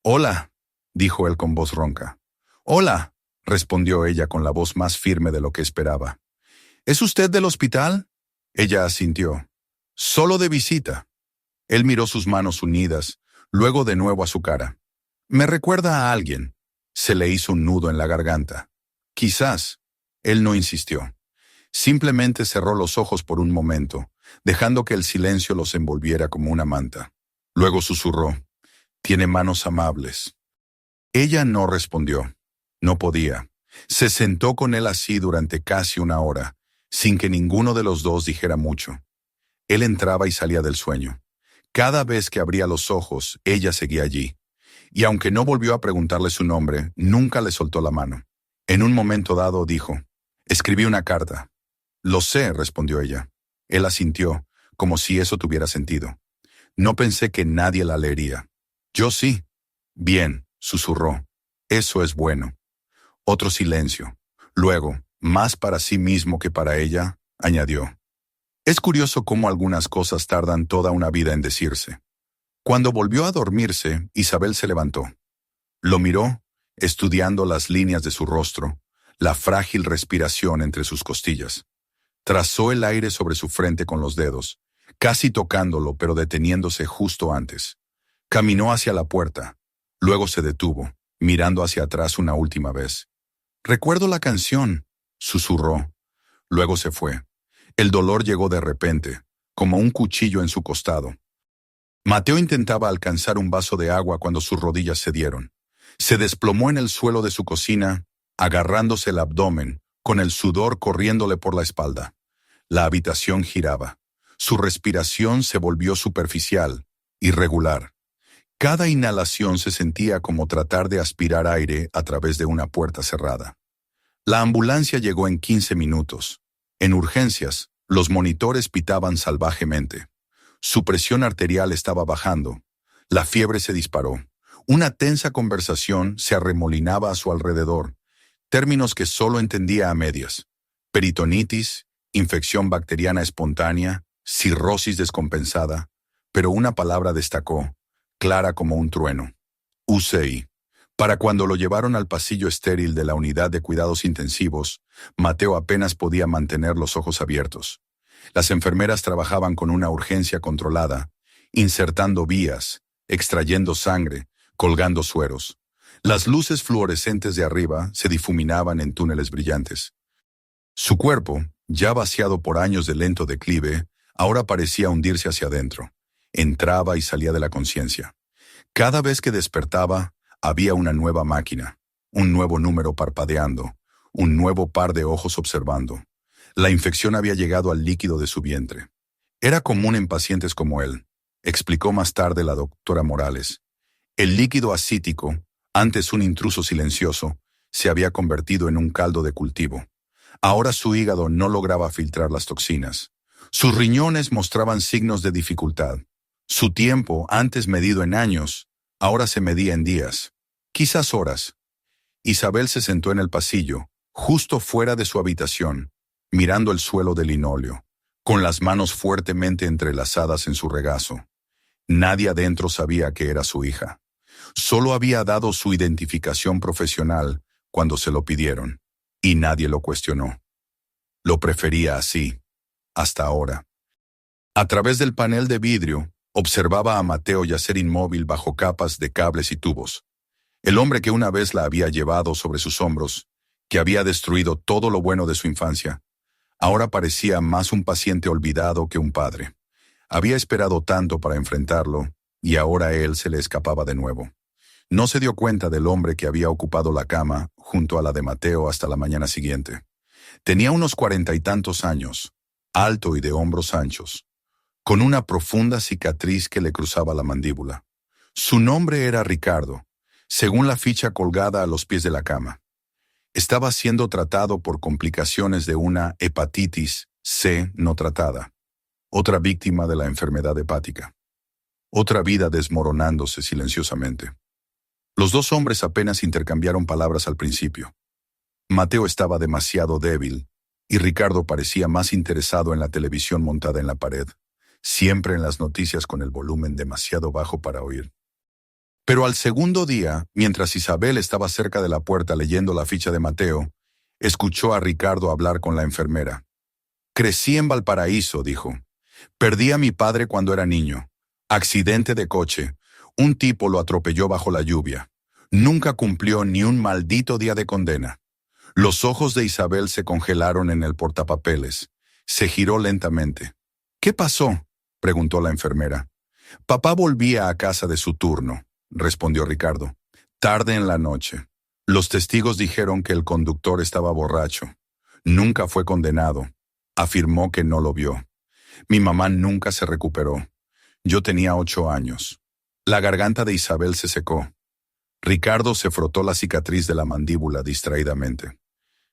«Hola», dijo él con voz ronca. «Hola», respondió ella con la voz más firme de lo que esperaba. «¿Es usted del hospital?» Ella asintió. «Solo de visita». Él miró sus manos unidas, luego de nuevo a su cara. «Me recuerda a alguien». Se le hizo un nudo en la garganta. «Quizás». Él no insistió. Simplemente cerró los ojos por un momento, dejando que el silencio los envolviera como una manta. Luego susurró. «Tiene manos amables». Ella no respondió. No podía. Se sentó con él así durante casi una hora, sin que ninguno de los dos dijera mucho. Él entraba y salía del sueño. Cada vez que abría los ojos, ella seguía allí. Y aunque no volvió a preguntarle su nombre, nunca le soltó la mano. En un momento dado dijo, «Escribí una carta». «Lo sé», respondió ella. Él asintió, como si eso tuviera sentido. «No pensé que nadie la leería». «Yo sí». «Bien», susurró. «Eso es bueno». Otro silencio. Luego, más para sí mismo que para ella, añadió. «Es curioso cómo algunas cosas tardan toda una vida en decirse». Cuando volvió a dormirse, Isabel se levantó. Lo miró, estudiando las líneas de su rostro, la frágil respiración entre sus costillas. Trazó el aire sobre su frente con los dedos, casi tocándolo pero deteniéndose justo antes. Caminó hacia la puerta. Luego se detuvo, mirando hacia atrás una última vez. «Recuerdo la canción», susurró. Luego se fue. El dolor llegó de repente, como un cuchillo en su costado. Mateo intentaba alcanzar un vaso de agua cuando sus rodillas cedieron. Se desplomó en el suelo de su cocina, agarrándose el abdomen, con el sudor corriéndole por la espalda. La habitación giraba. Su respiración se volvió superficial, irregular. Cada inhalación se sentía como tratar de aspirar aire a través de una puerta cerrada. La ambulancia llegó en 15 minutos. En urgencias, los monitores pitaban salvajemente. Su presión arterial estaba bajando. La fiebre se disparó. Una tensa conversación se arremolinaba a su alrededor. Términos que solo entendía a medias. Peritonitis, infección bacteriana espontánea, cirrosis descompensada. Pero una palabra destacó, clara como un trueno. UCI. Para cuando lo llevaron al pasillo estéril de la unidad de cuidados intensivos, Mateo apenas podía mantener los ojos abiertos. Las enfermeras trabajaban con una urgencia controlada, insertando vías, extrayendo sangre, colgando sueros. Las luces fluorescentes de arriba se difuminaban en túneles brillantes. Su cuerpo, ya vaciado por años de lento declive, ahora parecía hundirse hacia adentro. Entraba y salía de la conciencia. Cada vez que despertaba, había una nueva máquina, un nuevo número parpadeando, un nuevo par de ojos observando. La infección había llegado al líquido de su vientre. Era común en pacientes como él, explicó más tarde la doctora Morales. El líquido ascítico, antes un intruso silencioso, se había convertido en un caldo de cultivo. Ahora su hígado no lograba filtrar las toxinas. Sus riñones mostraban signos de dificultad. Su tiempo, antes medido en años, ahora se medía en días, quizás horas. Isabel se sentó en el pasillo, justo fuera de su habitación, mirando el suelo de linóleo, con las manos fuertemente entrelazadas en su regazo. Nadie adentro sabía que era su hija. Solo había dado su identificación profesional cuando se lo pidieron, y nadie lo cuestionó. Lo prefería así, hasta ahora. A través del panel de vidrio, observaba a Mateo yacer inmóvil bajo capas de cables y tubos. El hombre que una vez la había llevado sobre sus hombros, que había destruido todo lo bueno de su infancia, ahora parecía más un paciente olvidado que un padre. Había esperado tanto para enfrentarlo, y ahora él se le escapaba de nuevo. No se dio cuenta del hombre que había ocupado la cama junto a la de Mateo hasta la mañana siguiente. Tenía unos 40 y tantos años, alto y de hombros anchos, con una profunda cicatriz que le cruzaba la mandíbula. Su nombre era Ricardo, según la ficha colgada a los pies de la cama. Estaba siendo tratado por complicaciones de una hepatitis C no tratada, otra víctima de la enfermedad hepática. Otra vida desmoronándose silenciosamente. Los dos hombres apenas intercambiaron palabras al principio. Mateo estaba demasiado débil, y Ricardo parecía más interesado en la televisión montada en la pared, siempre en las noticias con el volumen demasiado bajo para oír. Pero al segundo día, mientras Isabel estaba cerca de la puerta leyendo la ficha de Mateo, escuchó a Ricardo hablar con la enfermera. «Crecí en Valparaíso», dijo. «Perdí a mi padre cuando era niño. Accidente de coche. Un tipo lo atropelló bajo la lluvia. Nunca cumplió ni un maldito día de condena». Los ojos de Isabel se congelaron en el portapapeles. Se giró lentamente. «¿Qué pasó?», preguntó la enfermera. «Papá volvía a casa de su turno», respondió Ricardo. «Tarde en la noche. Los testigos dijeron que el conductor estaba borracho. Nunca fue condenado. Afirmó que no lo vio. Mi mamá nunca se recuperó. Yo tenía 8 años». La garganta de Isabel se secó. Ricardo se frotó la cicatriz de la mandíbula distraídamente.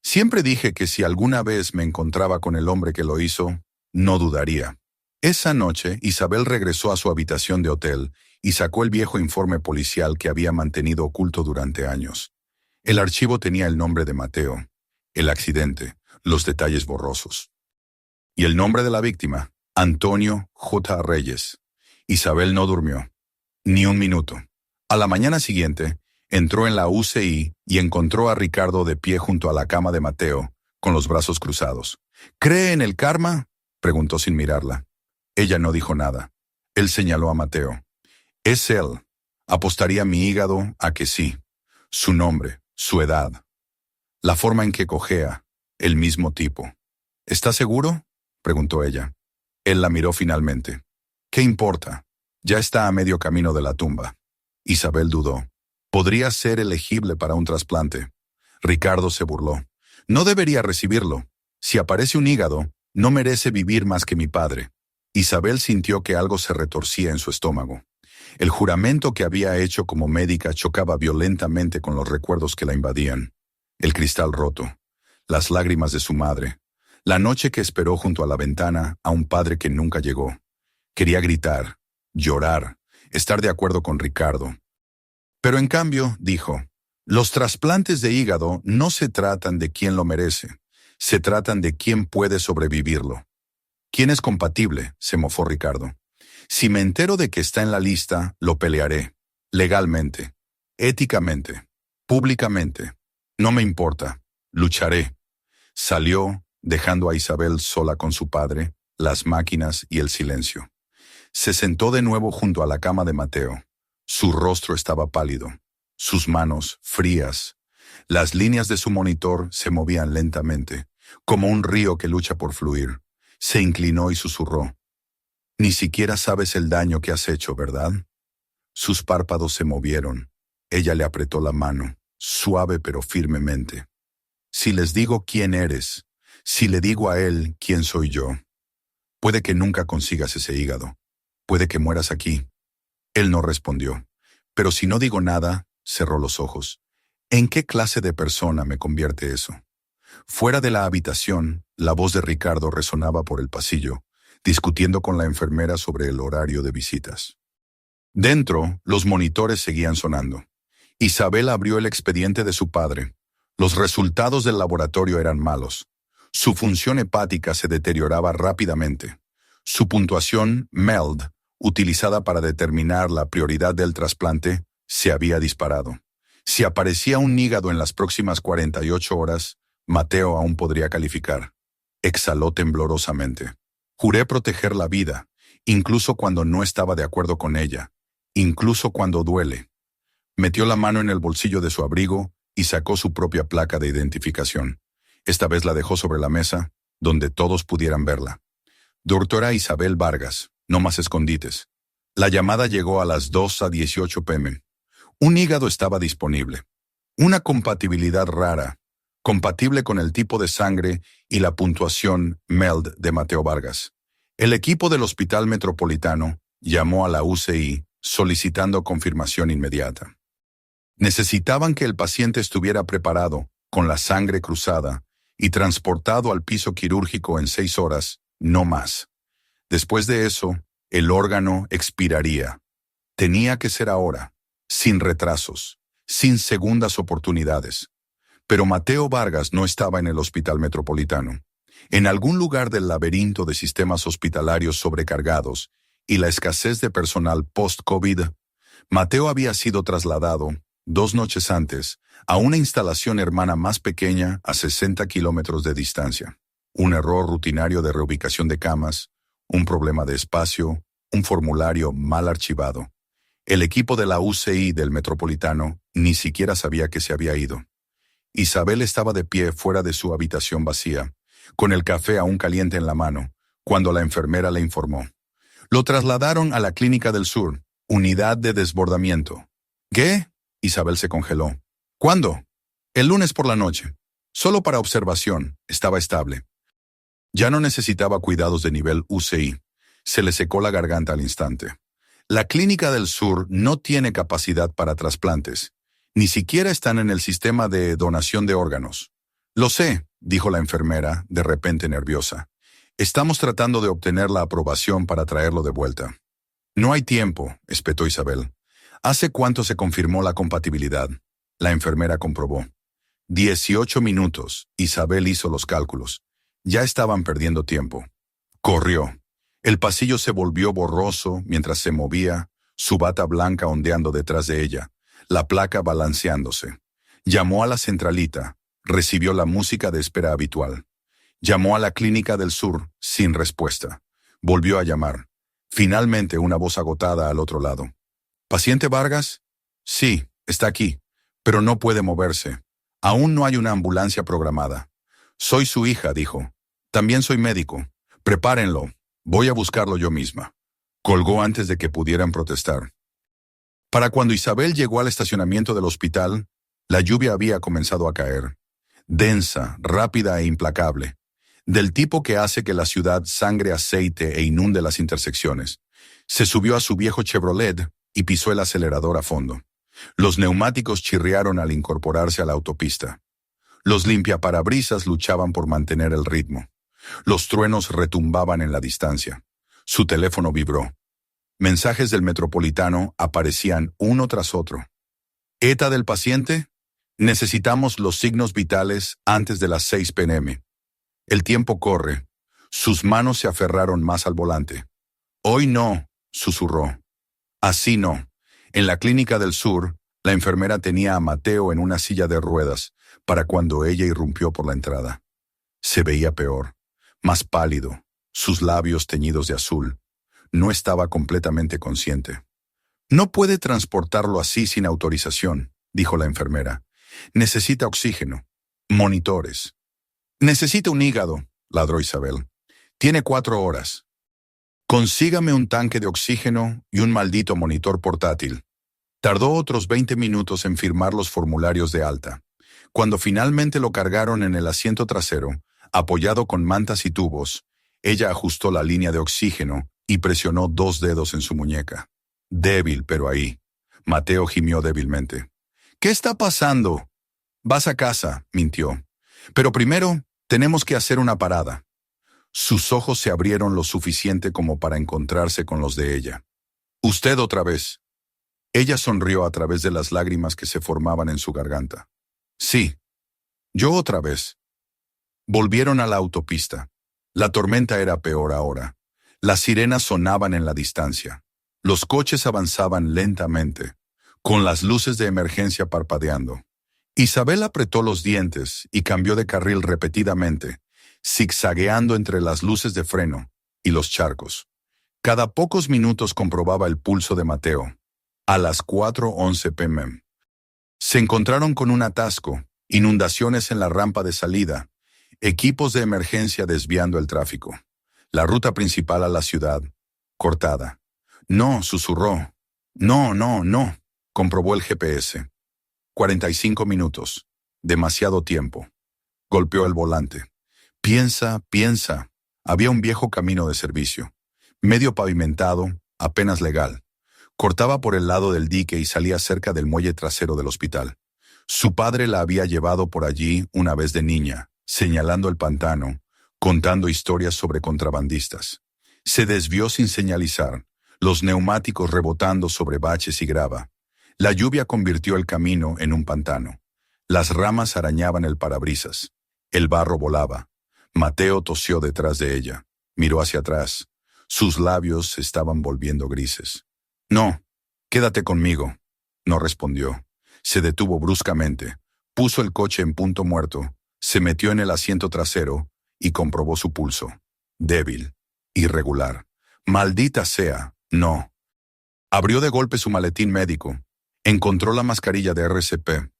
«Siempre dije que si alguna vez me encontraba con el hombre que lo hizo, no dudaría». Esa noche, Isabel regresó a su habitación de hotel y sacó el viejo informe policial que había mantenido oculto durante años. El archivo tenía el nombre de Mateo, el accidente, los detalles borrosos. Y el nombre de la víctima, Antonio J. Reyes. Isabel no durmió. Ni un minuto. A la mañana siguiente, entró en la UCI y encontró a Ricardo de pie junto a la cama de Mateo, con los brazos cruzados. «¿Cree en el karma?», preguntó sin mirarla. Ella no dijo nada. Él señaló a Mateo. «Es él. Apostaría mi hígado a que sí. Su nombre, su edad, la forma en que cojea, el mismo tipo». «¿Está seguro?», preguntó ella. Él la miró finalmente. «¿Qué importa? Ya está a medio camino de la tumba». Isabel dudó. Podría ser elegible para un trasplante. Ricardo se burló. «No debería recibirlo. Si aparece un hígado, no merece vivir más que mi padre». Isabel sintió que algo se retorcía en su estómago. El juramento que había hecho como médica chocaba violentamente con los recuerdos que la invadían. El cristal roto, las lágrimas de su madre, la noche que esperó junto a la ventana a un padre que nunca llegó. Quería gritar, llorar, estar de acuerdo con Ricardo. Pero en cambio, dijo, los trasplantes de hígado no se tratan de quién lo merece, se tratan de quién puede sobrevivirlo. ¿Quién es compatible?, se mofó Ricardo. Si me entero de que está en la lista, lo pelearé, legalmente, éticamente. Públicamente. No me importa. Lucharé. Salió, dejando a Isabel sola con su padre, las máquinas y el silencio. Se sentó de nuevo junto a la cama de Mateo. Su rostro estaba pálido, sus manos frías. Las líneas de su monitor se movían lentamente, como un río que lucha por fluir. Se inclinó y susurró. Ni siquiera sabes el daño que has hecho, ¿verdad? Sus párpados se movieron. Ella le apretó la mano, suave pero firmemente. Si les digo quién eres, si le digo a él quién soy yo, puede que nunca consigas ese hígado. Puede que mueras aquí. Él no respondió. Pero si no digo nada, cerró los ojos. ¿En qué clase de persona me convierte eso? Fuera de la habitación, la voz de Ricardo resonaba por el pasillo, discutiendo con la enfermera sobre el horario de visitas. Dentro, los monitores seguían sonando. Isabel abrió el expediente de su padre. Los resultados del laboratorio eran malos. Su función hepática se deterioraba rápidamente. Su puntuación, MELD, utilizada para determinar la prioridad del trasplante, se había disparado. Si aparecía un hígado en las próximas 48 horas, Mateo aún podría calificar. Exhaló temblorosamente. Juré proteger la vida, incluso cuando no estaba de acuerdo con ella, incluso cuando duele. Metió la mano en el bolsillo de su abrigo y sacó su propia placa de identificación. Esta vez la dejó sobre la mesa, donde todos pudieran verla. Doctora Isabel Vargas, no más escondites. La llamada llegó a las 2:18 p.m. Un hígado estaba disponible. Una compatibilidad rara, compatible con el tipo de sangre y la puntuación MELD de Mateo Vargas. El equipo del Hospital Metropolitano llamó a la UCI solicitando confirmación inmediata. Necesitaban que el paciente estuviera preparado, con la sangre cruzada, y transportado al piso quirúrgico en 6 horas, no más. Después de eso, el órgano expiraría. Tenía que ser ahora, sin retrasos, sin segundas oportunidades. Pero Mateo Vargas no estaba en el Hospital Metropolitano. En algún lugar del laberinto de sistemas hospitalarios sobrecargados y la escasez de personal post-COVID, Mateo había sido trasladado, 2 noches antes, a una instalación hermana más pequeña a 60 kilómetros de distancia. Un error rutinario de reubicación de camas, un problema de espacio, un formulario mal archivado. El equipo de la UCI del Metropolitano ni siquiera sabía que se había ido. Isabel estaba de pie fuera de su habitación vacía, con el café aún caliente en la mano, cuando la enfermera le informó. Lo trasladaron a la Clínica del Sur, unidad de desbordamiento. ¿Qué? Isabel se congeló. ¿Cuándo? El lunes por la noche. Solo para observación, estaba estable. Ya no necesitaba cuidados de nivel UCI. Se le secó la garganta al instante. La Clínica del Sur no tiene capacidad para trasplantes. Ni siquiera están en el sistema de donación de órganos. Lo sé, dijo la enfermera, de repente nerviosa. Estamos tratando de obtener la aprobación para traerlo de vuelta. No hay tiempo, espetó Isabel. ¿Hace cuánto se confirmó la compatibilidad? La enfermera comprobó. 18 minutos. Isabel hizo los cálculos. Ya estaban perdiendo tiempo. Corrió. El pasillo se volvió borroso mientras se movía, su bata blanca ondeando detrás de ella, la placa balanceándose. Llamó a la centralita, recibió la música de espera habitual. Llamó a la Clínica del Sur, sin respuesta. Volvió a llamar. Finalmente una voz agotada al otro lado. ¿Paciente Vargas? Sí, está aquí, pero no puede moverse. Aún no hay una ambulancia programada. Soy su hija, dijo. También soy médico. Prepárenlo. Voy a buscarlo yo misma. Colgó antes de que pudieran protestar. Para cuando Isabel llegó al estacionamiento del hospital, la lluvia había comenzado a caer. Densa, rápida e implacable. Del tipo que hace que la ciudad sangre aceite e inunde las intersecciones. Se subió a su viejo Chevrolet y pisó el acelerador a fondo. Los neumáticos chirriaron al incorporarse a la autopista. Los limpiaparabrisas luchaban por mantener el ritmo. Los truenos retumbaban en la distancia. Su teléfono vibró. Mensajes del Metropolitano aparecían uno tras otro. ¿ETA del paciente? Necesitamos los signos vitales antes de las 6 p.m. El tiempo corre. Sus manos se aferraron más al volante. Hoy no, susurró. Así no. En la Clínica del Sur La enfermera tenía a Mateo en una silla de ruedas para cuando ella irrumpió por la entrada. Se veía peor, más pálido, sus labios teñidos de azul. No estaba completamente consciente. «No puede transportarlo así sin autorización», dijo la enfermera. «Necesita oxígeno. Monitores». «Necesita un hígado», ladró Isabel. «Tiene 4 horas. Consígame un tanque de oxígeno y un maldito monitor portátil». Tardó otros 20 minutos en firmar los formularios de alta. Cuando finalmente lo cargaron en el asiento trasero, apoyado con mantas y tubos, ella ajustó la línea de oxígeno y presionó 2 dedos en su muñeca. Débil, pero ahí. Mateo gimió débilmente. «¿Qué está pasando?» «Vas a casa», mintió. «Pero primero, tenemos que hacer una parada». Sus ojos se abrieron lo suficiente como para encontrarse con los de ella. «Usted otra vez». Ella sonrió a través de las lágrimas que se formaban en su garganta. «Sí, yo otra vez». Volvieron a la autopista. La tormenta era peor ahora. Las sirenas sonaban en la distancia. Los coches avanzaban lentamente, con las luces de emergencia parpadeando. Isabel apretó los dientes y cambió de carril repetidamente, zigzagueando entre las luces de freno y los charcos. Cada pocos minutos comprobaba el pulso de Mateo. A las 4:11 p.m. Se encontraron con un atasco, inundaciones en la rampa de salida, equipos de emergencia desviando el tráfico. La ruta principal a la ciudad, cortada. «No», susurró. No, comprobó el GPS. 45 minutos. Demasiado tiempo. Golpeó el volante. Piensa. Había un viejo camino de servicio. Medio pavimentado, apenas legal. Cortaba por el lado del dique y salía cerca del muelle trasero del hospital. Su padre la había llevado por allí una vez de niña, señalando el pantano, contando historias sobre contrabandistas. Se desvió sin señalizar, los neumáticos rebotando sobre baches y grava. La lluvia convirtió el camino en un pantano. Las ramas arañaban el parabrisas. El barro volaba. Mateo tosió detrás de ella. Miró hacia atrás. Sus labios se estaban volviendo grises. «No, quédate conmigo», no respondió. Se detuvo bruscamente, puso el coche en punto muerto, se metió en el asiento trasero y comprobó su pulso. Débil, irregular. «Maldita sea, no». Abrió de golpe su maletín médico, encontró la mascarilla de RCP,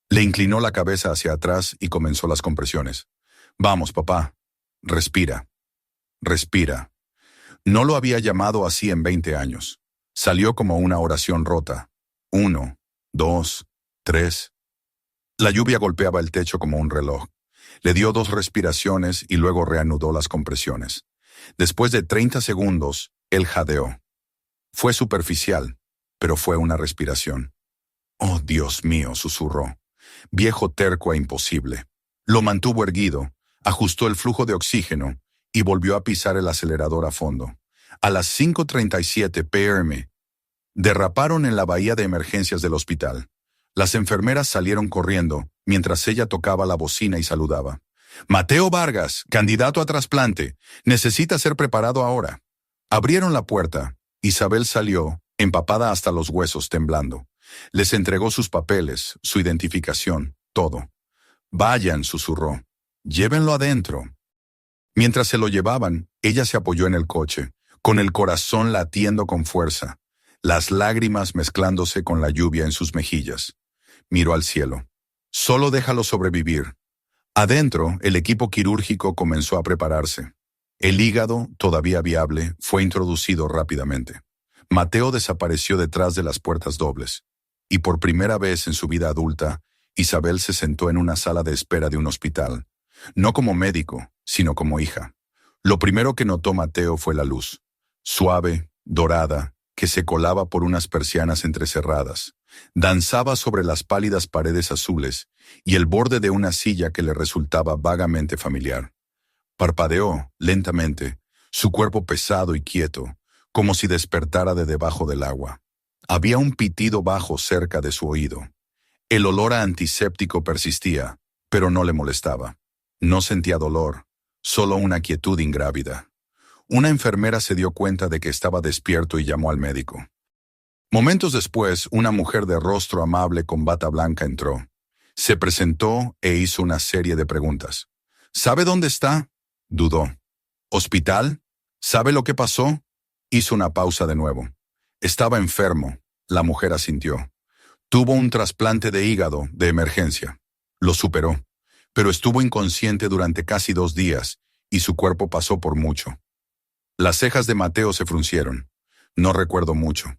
le inclinó la cabeza hacia atrás y comenzó las compresiones. «Vamos, papá. Respira. Respira». No lo había llamado así en 20 años. Salió como una oración rota. 1, 2, 3. La lluvia golpeaba el techo como un reloj. Le dio 2 respiraciones y luego reanudó las compresiones. Después de 30 segundos, él jadeó. Fue superficial, pero fue una respiración. «Oh, Dios mío», susurró. Viejo terco e imposible. Lo mantuvo erguido, ajustó el flujo de oxígeno y volvió a pisar el acelerador a fondo. A las 5:37 p.m., derraparon en la bahía de emergencias del hospital. Las enfermeras salieron corriendo, mientras ella tocaba la bocina y saludaba. «Mateo Vargas, candidato a trasplante. Necesita ser preparado ahora». Abrieron la puerta. Isabel salió, empapada hasta los huesos, temblando. Les entregó sus papeles, su identificación, todo. «Vayan», susurró. «Llévenlo adentro». Mientras se lo llevaban, ella se apoyó en el coche, con el corazón latiendo con fuerza, las lágrimas mezclándose con la lluvia en sus mejillas. Miró al cielo. «Solo déjalo sobrevivir». Adentro, el equipo quirúrgico comenzó a prepararse. El hígado, todavía viable, fue introducido rápidamente. Mateo desapareció detrás de las puertas dobles. Y por primera vez en su vida adulta, Isabel se sentó en una sala de espera de un hospital. No como médico, sino como hija. Lo primero que notó Mateo fue la luz. Suave, dorada, que se colaba por unas persianas entrecerradas. Danzaba sobre las pálidas paredes azules y el borde de una silla que le resultaba vagamente familiar. Parpadeó, lentamente, su cuerpo pesado y quieto, como si despertara de debajo del agua. Había un pitido bajo cerca de su oído. El olor a antiséptico persistía, pero no le molestaba. No sentía dolor, solo una quietud ingrávida. Una enfermera se dio cuenta de que estaba despierto y llamó al médico. Momentos después, una mujer de rostro amable con bata blanca entró. Se presentó e hizo una serie de preguntas. ¿Sabe dónde está? Dudó. ¿Hospital? ¿Sabe lo que pasó? Hizo una pausa de nuevo. Estaba enfermo. La mujer asintió. Tuvo un trasplante de hígado de emergencia. Lo superó, pero estuvo inconsciente durante casi 2 días y su cuerpo pasó por mucho. Las cejas de Mateo se fruncieron. No recuerdo mucho.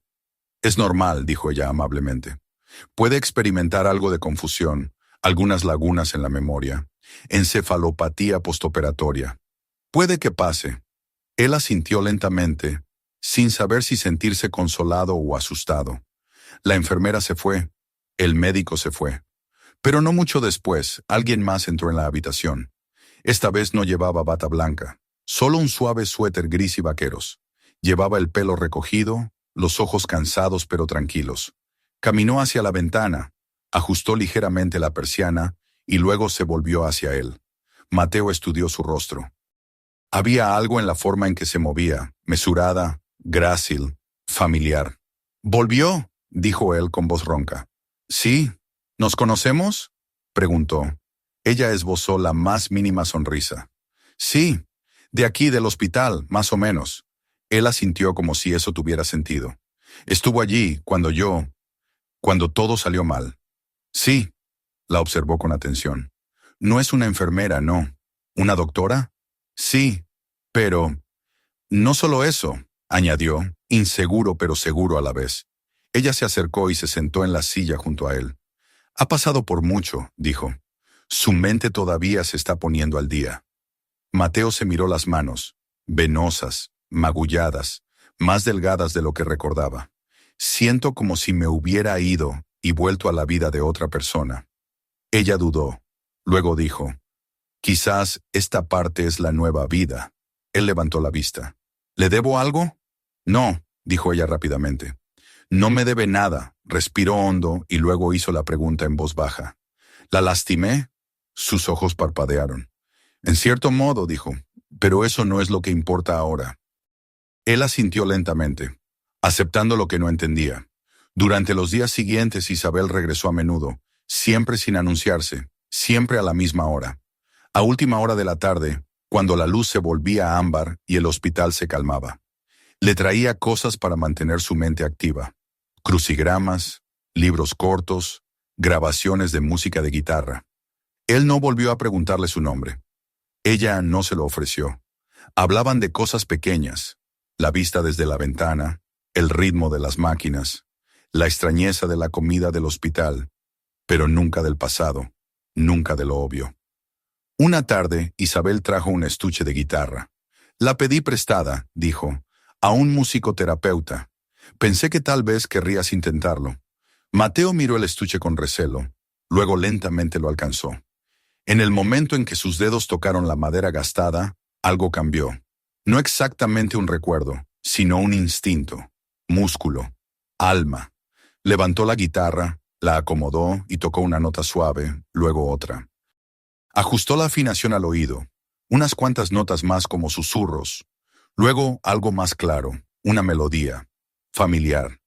Es normal, dijo ella amablemente. Puede experimentar algo de confusión, algunas lagunas en la memoria, encefalopatía postoperatoria. Puede que pase. Él asintió lentamente, sin saber si sentirse consolado o asustado. La enfermera se fue. El médico se fue. Pero no mucho después, alguien más entró en la habitación. Esta vez no llevaba bata blanca, solo un suave suéter gris y vaqueros. Llevaba el pelo recogido, los ojos cansados pero tranquilos. Caminó hacia la ventana, ajustó ligeramente la persiana y luego se volvió hacia él. Mateo estudió su rostro. Había algo en la forma en que se movía, mesurada, grácil, familiar. «¿Volvió?», dijo él con voz ronca. «Sí. ¿Nos conocemos?», preguntó. Ella esbozó la más mínima sonrisa. «Sí, de aquí del hospital, más o menos». Él asintió como si eso tuviera sentido. «Estuvo allí cuando todo salió mal». «Sí», la observó con atención. «No es una enfermera, no. ¿Una doctora?». «Sí, pero…». «No solo eso», añadió, inseguro pero seguro a la vez. Ella se acercó y se sentó en la silla junto a él. «Ha pasado por mucho», dijo. «Su mente todavía se está poniendo al día». Mateo se miró las manos, venosas, magulladas, más delgadas de lo que recordaba. «Siento como si me hubiera ido y vuelto a la vida de otra persona». Ella dudó. Luego dijo, «Quizás esta parte es la nueva vida». Él levantó la vista. «¿Le debo algo?». «No», dijo ella rápidamente. «No me debe nada», respiró hondo y luego hizo la pregunta en voz baja. «¿La lastimé?». Sus ojos parpadearon. «En cierto modo», dijo, «pero eso no es lo que importa ahora». Él asintió lentamente, aceptando lo que no entendía. Durante los días siguientes Isabel regresó a menudo, siempre sin anunciarse, siempre a la misma hora. A última hora de la tarde, cuando la luz se volvía ámbar y el hospital se calmaba. Le traía cosas para mantener su mente activa. Crucigramas, libros cortos, grabaciones de música de guitarra. Él no volvió a preguntarle su nombre. Ella no se lo ofreció. Hablaban de cosas pequeñas, la vista desde la ventana, el ritmo de las máquinas, la extrañeza de la comida del hospital, pero nunca del pasado, nunca de lo obvio. Una tarde, Isabel trajo un estuche de guitarra. «La pedí prestada», dijo, «a un musicoterapeuta. Pensé que tal vez querrías intentarlo». Mateo miró el estuche con recelo, luego lentamente lo alcanzó. En el momento en que sus dedos tocaron la madera gastada, algo cambió. No exactamente un recuerdo, sino un instinto, músculo, alma. Levantó la guitarra, la acomodó y tocó una nota suave, luego otra. Ajustó la afinación al oído, unas cuantas notas más como susurros, luego algo más claro, una melodía, familiar.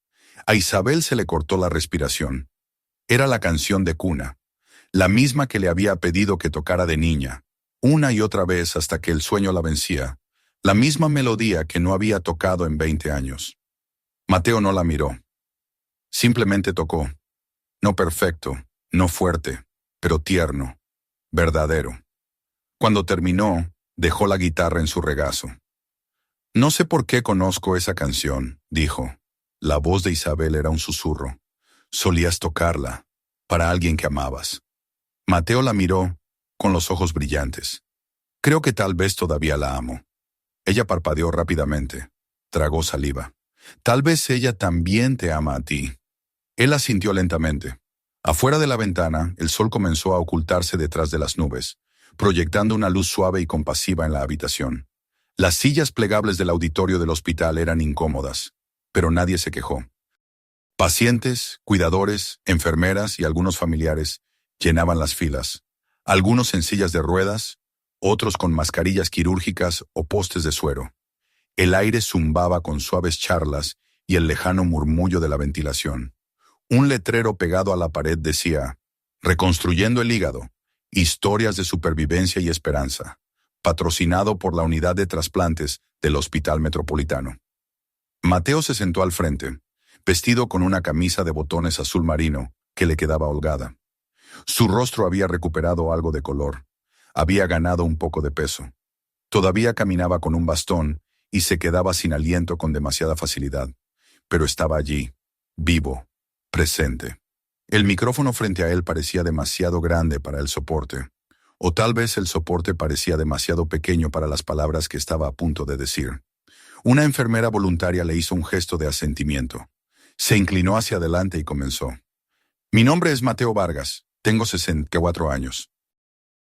A Isabel se le cortó la respiración. Era la canción de cuna, la misma que le había pedido que tocara de niña, una y otra vez hasta que el sueño la vencía, la misma melodía que no había tocado en 20 años. Mateo no la miró. Simplemente tocó. No perfecto, no fuerte, pero tierno, verdadero. Cuando terminó, dejó la guitarra en su regazo. «No sé por qué conozco esa canción», dijo. La voz de Isabel era un susurro. «Solías tocarla, para alguien que amabas». Mateo la miró, con los ojos brillantes. «Creo que tal vez todavía la amo». Ella parpadeó rápidamente. Tragó saliva. «Tal vez ella también te ama a ti». Él asintió lentamente. Afuera de la ventana, el sol comenzó a ocultarse detrás de las nubes, proyectando una luz suave y compasiva en la habitación. Las sillas plegables del auditorio del hospital eran incómodas, pero nadie se quejó. Pacientes, cuidadores, enfermeras y algunos familiares llenaban las filas, algunos en sillas de ruedas, otros con mascarillas quirúrgicas o postes de suero. El aire zumbaba con suaves charlas y el lejano murmullo de la ventilación. Un letrero pegado a la pared decía, Reconstruyendo el hígado, historias de supervivencia y esperanza, patrocinado por la unidad de trasplantes del Hospital Metropolitano. Mateo se sentó al frente, vestido con una camisa de botones azul marino que le quedaba holgada. Su rostro había recuperado algo de color, había ganado un poco de peso. Todavía caminaba con un bastón y se quedaba sin aliento con demasiada facilidad, pero estaba allí, vivo, presente. El micrófono frente a él parecía demasiado grande para el soporte, o tal vez el soporte parecía demasiado pequeño para las palabras que estaba a punto de decir. Una enfermera voluntaria le hizo un gesto de asentimiento. Se inclinó hacia adelante y comenzó. Mi nombre es Mateo Vargas, tengo 64 años.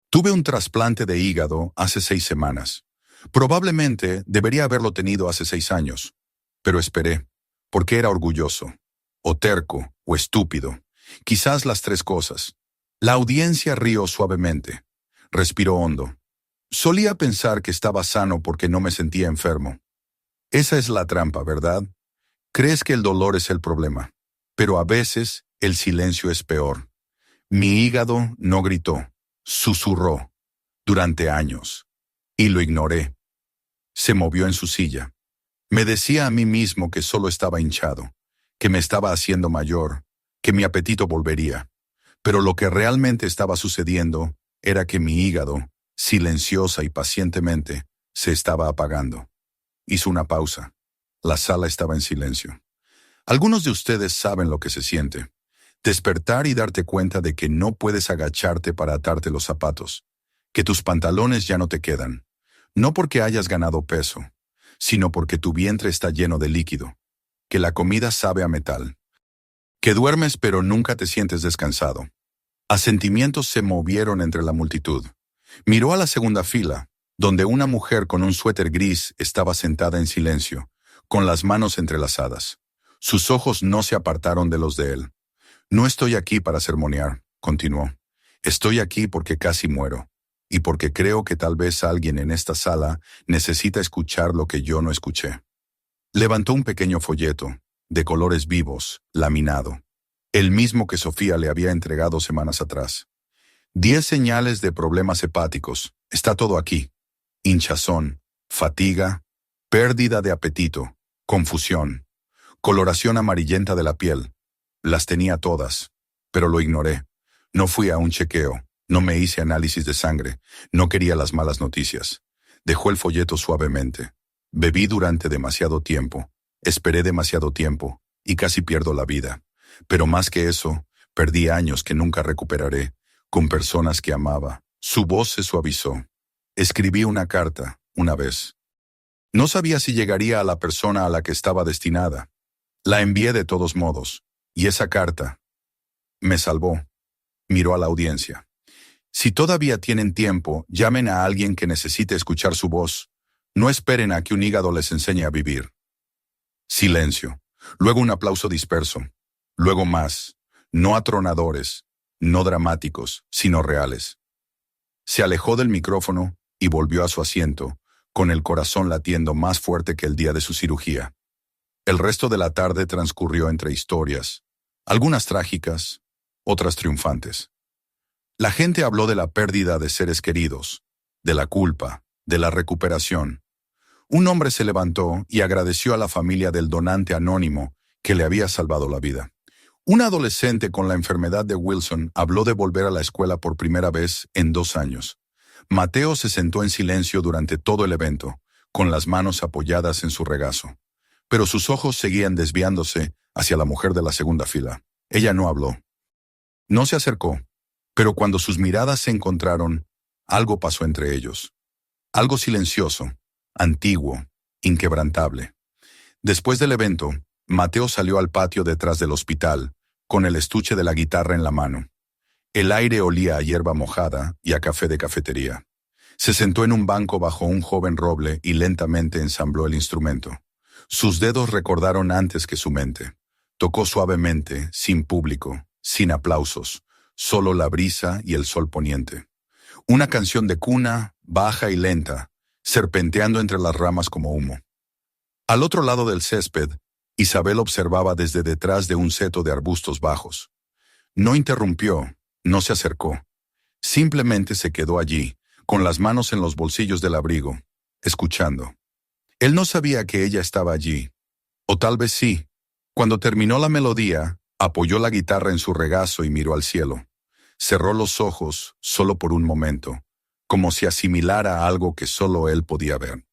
Tuve un trasplante de hígado hace 6 semanas. Probablemente debería haberlo tenido hace 6 años, pero esperé, porque era orgulloso, o terco, o estúpido. Quizás las 3 cosas. La audiencia rió suavemente. Respiró hondo. Solía pensar que estaba sano porque no me sentía enfermo. Esa es la trampa, ¿verdad? Crees que el dolor es el problema, pero a veces el silencio es peor. Mi hígado no gritó, susurró, durante años, y lo ignoré. Se movió en su silla. Me decía a mí mismo que solo estaba hinchado, que me estaba haciendo mayor, que mi apetito volvería. Pero lo que realmente estaba sucediendo era que mi hígado, silenciosa y pacientemente, se estaba apagando. Hizo una pausa. La sala estaba en silencio. Algunos de ustedes saben lo que se siente. Despertar y darte cuenta de que no puedes agacharte para atarte los zapatos, que tus pantalones ya no te quedan, no porque hayas ganado peso, sino porque tu vientre está lleno de líquido, que la comida sabe a metal, que duermes pero nunca te sientes descansado. Asentimientos se movieron entre la multitud. Miró a la segunda fila, donde una mujer con un suéter gris estaba sentada en silencio, con las manos entrelazadas. Sus ojos no se apartaron de los de él. No estoy aquí para sermonear, continuó. Estoy aquí porque casi muero, y porque creo que tal vez alguien en esta sala necesita escuchar lo que yo no escuché. Levantó un pequeño folleto, de colores vivos, laminado, el mismo que Sofía le había entregado semanas atrás. 10 señales de problemas hepáticos, está todo aquí. Hinchazón, fatiga, pérdida de apetito, confusión, coloración amarillenta de la piel. Las tenía todas, pero lo ignoré. No fui a un chequeo, no me hice análisis de sangre, no quería las malas noticias. Dejó el folleto suavemente. Bebí durante demasiado tiempo, esperé demasiado tiempo, y casi pierdo la vida. Pero más que eso, perdí años que nunca recuperaré, con personas que amaba. Su voz se suavizó. Escribí una carta, una vez. No sabía si llegaría a la persona a la que estaba destinada. La envié de todos modos, y esa carta me salvó. Miró a la audiencia. Si todavía tienen tiempo, llamen a alguien que necesite escuchar su voz. No esperen a que un hígado les enseñe a vivir. Silencio. Luego un aplauso disperso. Luego más. No atronadores, no dramáticos, sino reales. Se alejó del micrófono y volvió a su asiento, con el corazón latiendo más fuerte que el día de su cirugía. El resto de la tarde transcurrió entre historias, algunas trágicas, otras triunfantes. La gente habló de la pérdida de seres queridos, de la culpa, de la recuperación. Un hombre se levantó y agradeció a la familia del donante anónimo que le había salvado la vida. Un adolescente con la enfermedad de Wilson habló de volver a la escuela por primera vez en 2 años. Mateo se sentó en silencio durante todo el evento, con las manos apoyadas en su regazo. Pero sus ojos seguían desviándose hacia la mujer de la segunda fila. Ella no habló. No se acercó, pero cuando sus miradas se encontraron, algo pasó entre ellos. Algo silencioso, antiguo, inquebrantable. Después del evento, Mateo salió al patio detrás del hospital, con el estuche de la guitarra en la mano. El aire olía a hierba mojada y a café de cafetería. Se sentó en un banco bajo un joven roble y lentamente ensambló el instrumento. Sus dedos recordaron antes que su mente. Tocó suavemente, sin público, sin aplausos, solo la brisa y el sol poniente. Una canción de cuna, baja y lenta, serpenteando entre las ramas como humo. Al otro lado del césped, Isabel observaba desde detrás de un seto de arbustos bajos. No interrumpió, no se acercó. Simplemente se quedó allí, con las manos en los bolsillos del abrigo, escuchando. Él no sabía que ella estaba allí. O tal vez sí. Cuando terminó la melodía, apoyó la guitarra en su regazo y miró al cielo. Cerró los ojos solo por un momento, como si asimilara algo que solo él podía ver.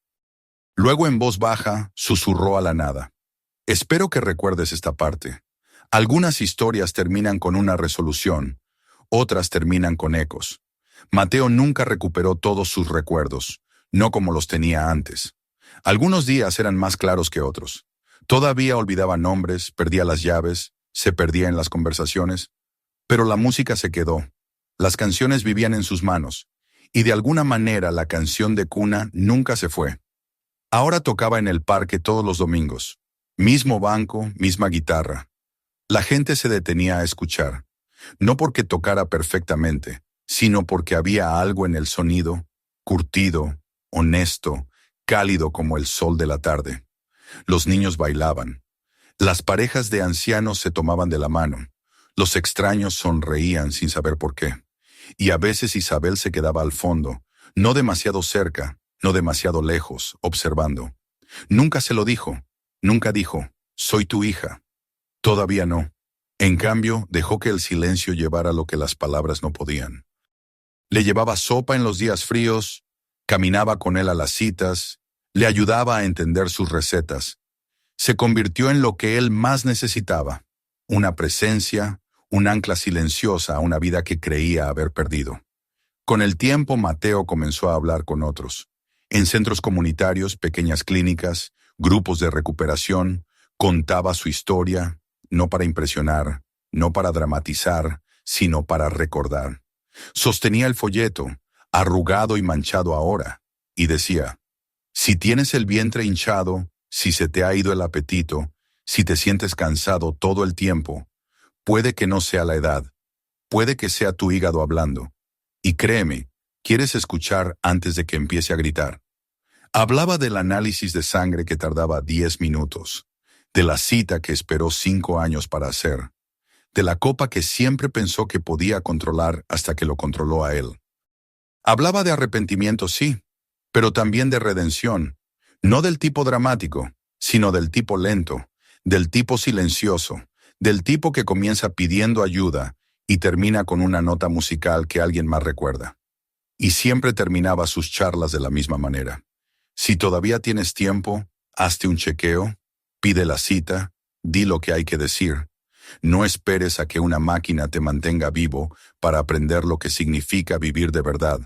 Luego en voz baja, susurró a la nada. Espero que recuerdes esta parte. Algunas historias terminan con una resolución, otras terminan con ecos. Mateo nunca recuperó todos sus recuerdos, no como los tenía antes. Algunos días eran más claros que otros. Todavía olvidaba nombres, perdía las llaves, se perdía en las conversaciones. Pero la música se quedó. Las canciones vivían en sus manos, y de alguna manera la canción de cuna nunca se fue. Ahora tocaba en el parque todos los domingos. Mismo banco, misma guitarra. La gente se detenía a escuchar, no porque tocara perfectamente, sino porque había algo en el sonido, curtido, honesto, cálido como el sol de la tarde. Los niños bailaban. Las parejas de ancianos se tomaban de la mano. Los extraños sonreían sin saber por qué. Y a veces Isabel se quedaba al fondo, no demasiado cerca, no demasiado lejos, observando. Nunca se lo dijo. Nunca dijo, soy tu hija. Todavía no. En cambio, dejó que el silencio llevara lo que las palabras no podían. Le llevaba sopa en los días fríos, caminaba con él a las citas, le ayudaba a entender sus recetas. Se convirtió en lo que él más necesitaba, una presencia, un ancla silenciosa a una vida que creía haber perdido. Con el tiempo, Mateo comenzó a hablar con otros. En centros comunitarios, pequeñas clínicas, grupos de recuperación, contaba su historia, no para impresionar, no para dramatizar, sino para recordar. Sostenía el folleto, arrugado y manchado ahora, y decía, si tienes el vientre hinchado, si se te ha ido el apetito, si te sientes cansado todo el tiempo, puede que no sea la edad, puede que sea tu hígado hablando. Y créeme, quieres escuchar antes de que empiece a gritar. Hablaba del análisis de sangre que tardaba 10 minutos, de la cita que esperó 5 años para hacer, de la copa que siempre pensó que podía controlar hasta que lo controló a él. Hablaba de arrepentimiento, sí, pero también de redención, no del tipo dramático, sino del tipo lento, del tipo silencioso, del tipo que comienza pidiendo ayuda y termina con una nota musical que alguien más recuerda. Y siempre terminaba sus charlas de la misma manera. Si todavía tienes tiempo, hazte un chequeo, pide la cita, di lo que hay que decir. No esperes a que una máquina te mantenga vivo para aprender lo que significa vivir de verdad,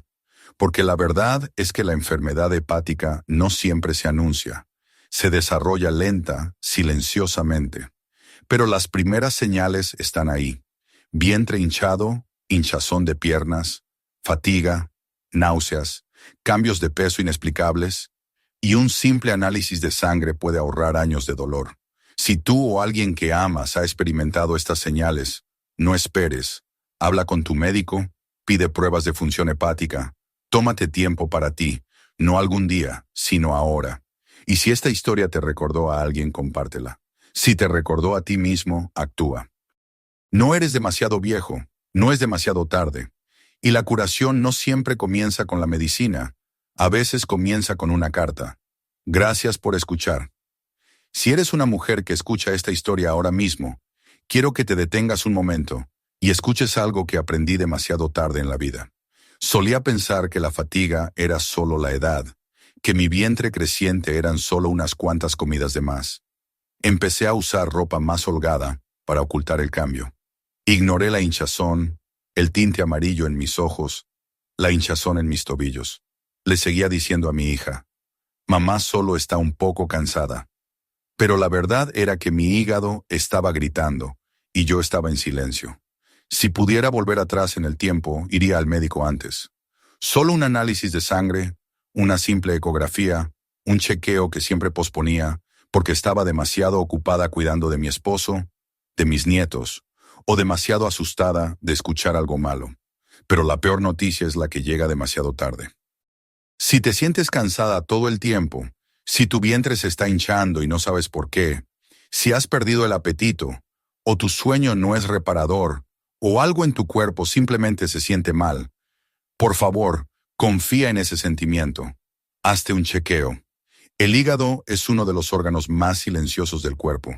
porque la verdad es que la enfermedad hepática no siempre se anuncia. Se desarrolla lenta, silenciosamente. Pero las primeras señales están ahí. Vientre hinchado, hinchazón de piernas, fatiga, náuseas, cambios de peso inexplicables, y un simple análisis de sangre puede ahorrar años de dolor. Si tú o alguien que amas ha experimentado estas señales, no esperes. Habla con tu médico, pide pruebas de función hepática. Tómate tiempo para ti, no algún día, sino ahora. Y si esta historia te recordó a alguien, compártela. Si te recordó a ti mismo, actúa. No eres demasiado viejo, no es demasiado tarde. Y la curación no siempre comienza con la medicina. A veces comienza con una carta. Gracias por escuchar. Si eres una mujer que escucha esta historia ahora mismo, quiero que te detengas un momento y escuches algo que aprendí demasiado tarde en la vida. Solía pensar que la fatiga era solo la edad, que mi vientre creciente eran solo unas cuantas comidas de más. Empecé a usar ropa más holgada para ocultar el cambio. Ignoré la hinchazón, el tinte amarillo en mis ojos, la hinchazón en mis tobillos. Le seguía diciendo a mi hija, mamá solo está un poco cansada. Pero la verdad era que mi hígado estaba gritando y yo estaba en silencio. Si pudiera volver atrás en el tiempo, iría al médico antes. Solo un análisis de sangre, una simple ecografía, un chequeo que siempre posponía porque estaba demasiado ocupada cuidando de mi esposo, de mis nietos, o demasiado asustada de escuchar algo malo. Pero la peor noticia es la que llega demasiado tarde. Si te sientes cansada todo el tiempo, si tu vientre se está hinchando y no sabes por qué, Si has perdido el apetito, o tu sueño no es reparador, o algo en tu cuerpo simplemente se siente mal, por favor, confía en ese sentimiento. Hazte un chequeo. El hígado es uno de los órganos más silenciosos del cuerpo,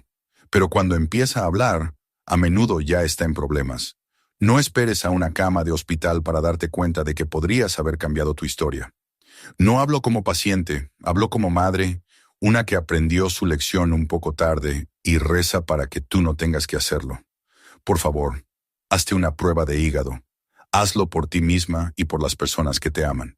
pero cuando empieza a hablar, a menudo ya está en problemas. No esperes a una cama de hospital para darte cuenta de que podrías haber cambiado tu historia. No hablo como paciente, hablo como madre, una que aprendió su lección un poco tarde y reza para que tú no tengas que hacerlo. Por favor, hazte una prueba de hígado. Hazlo por ti misma y por las personas que te aman.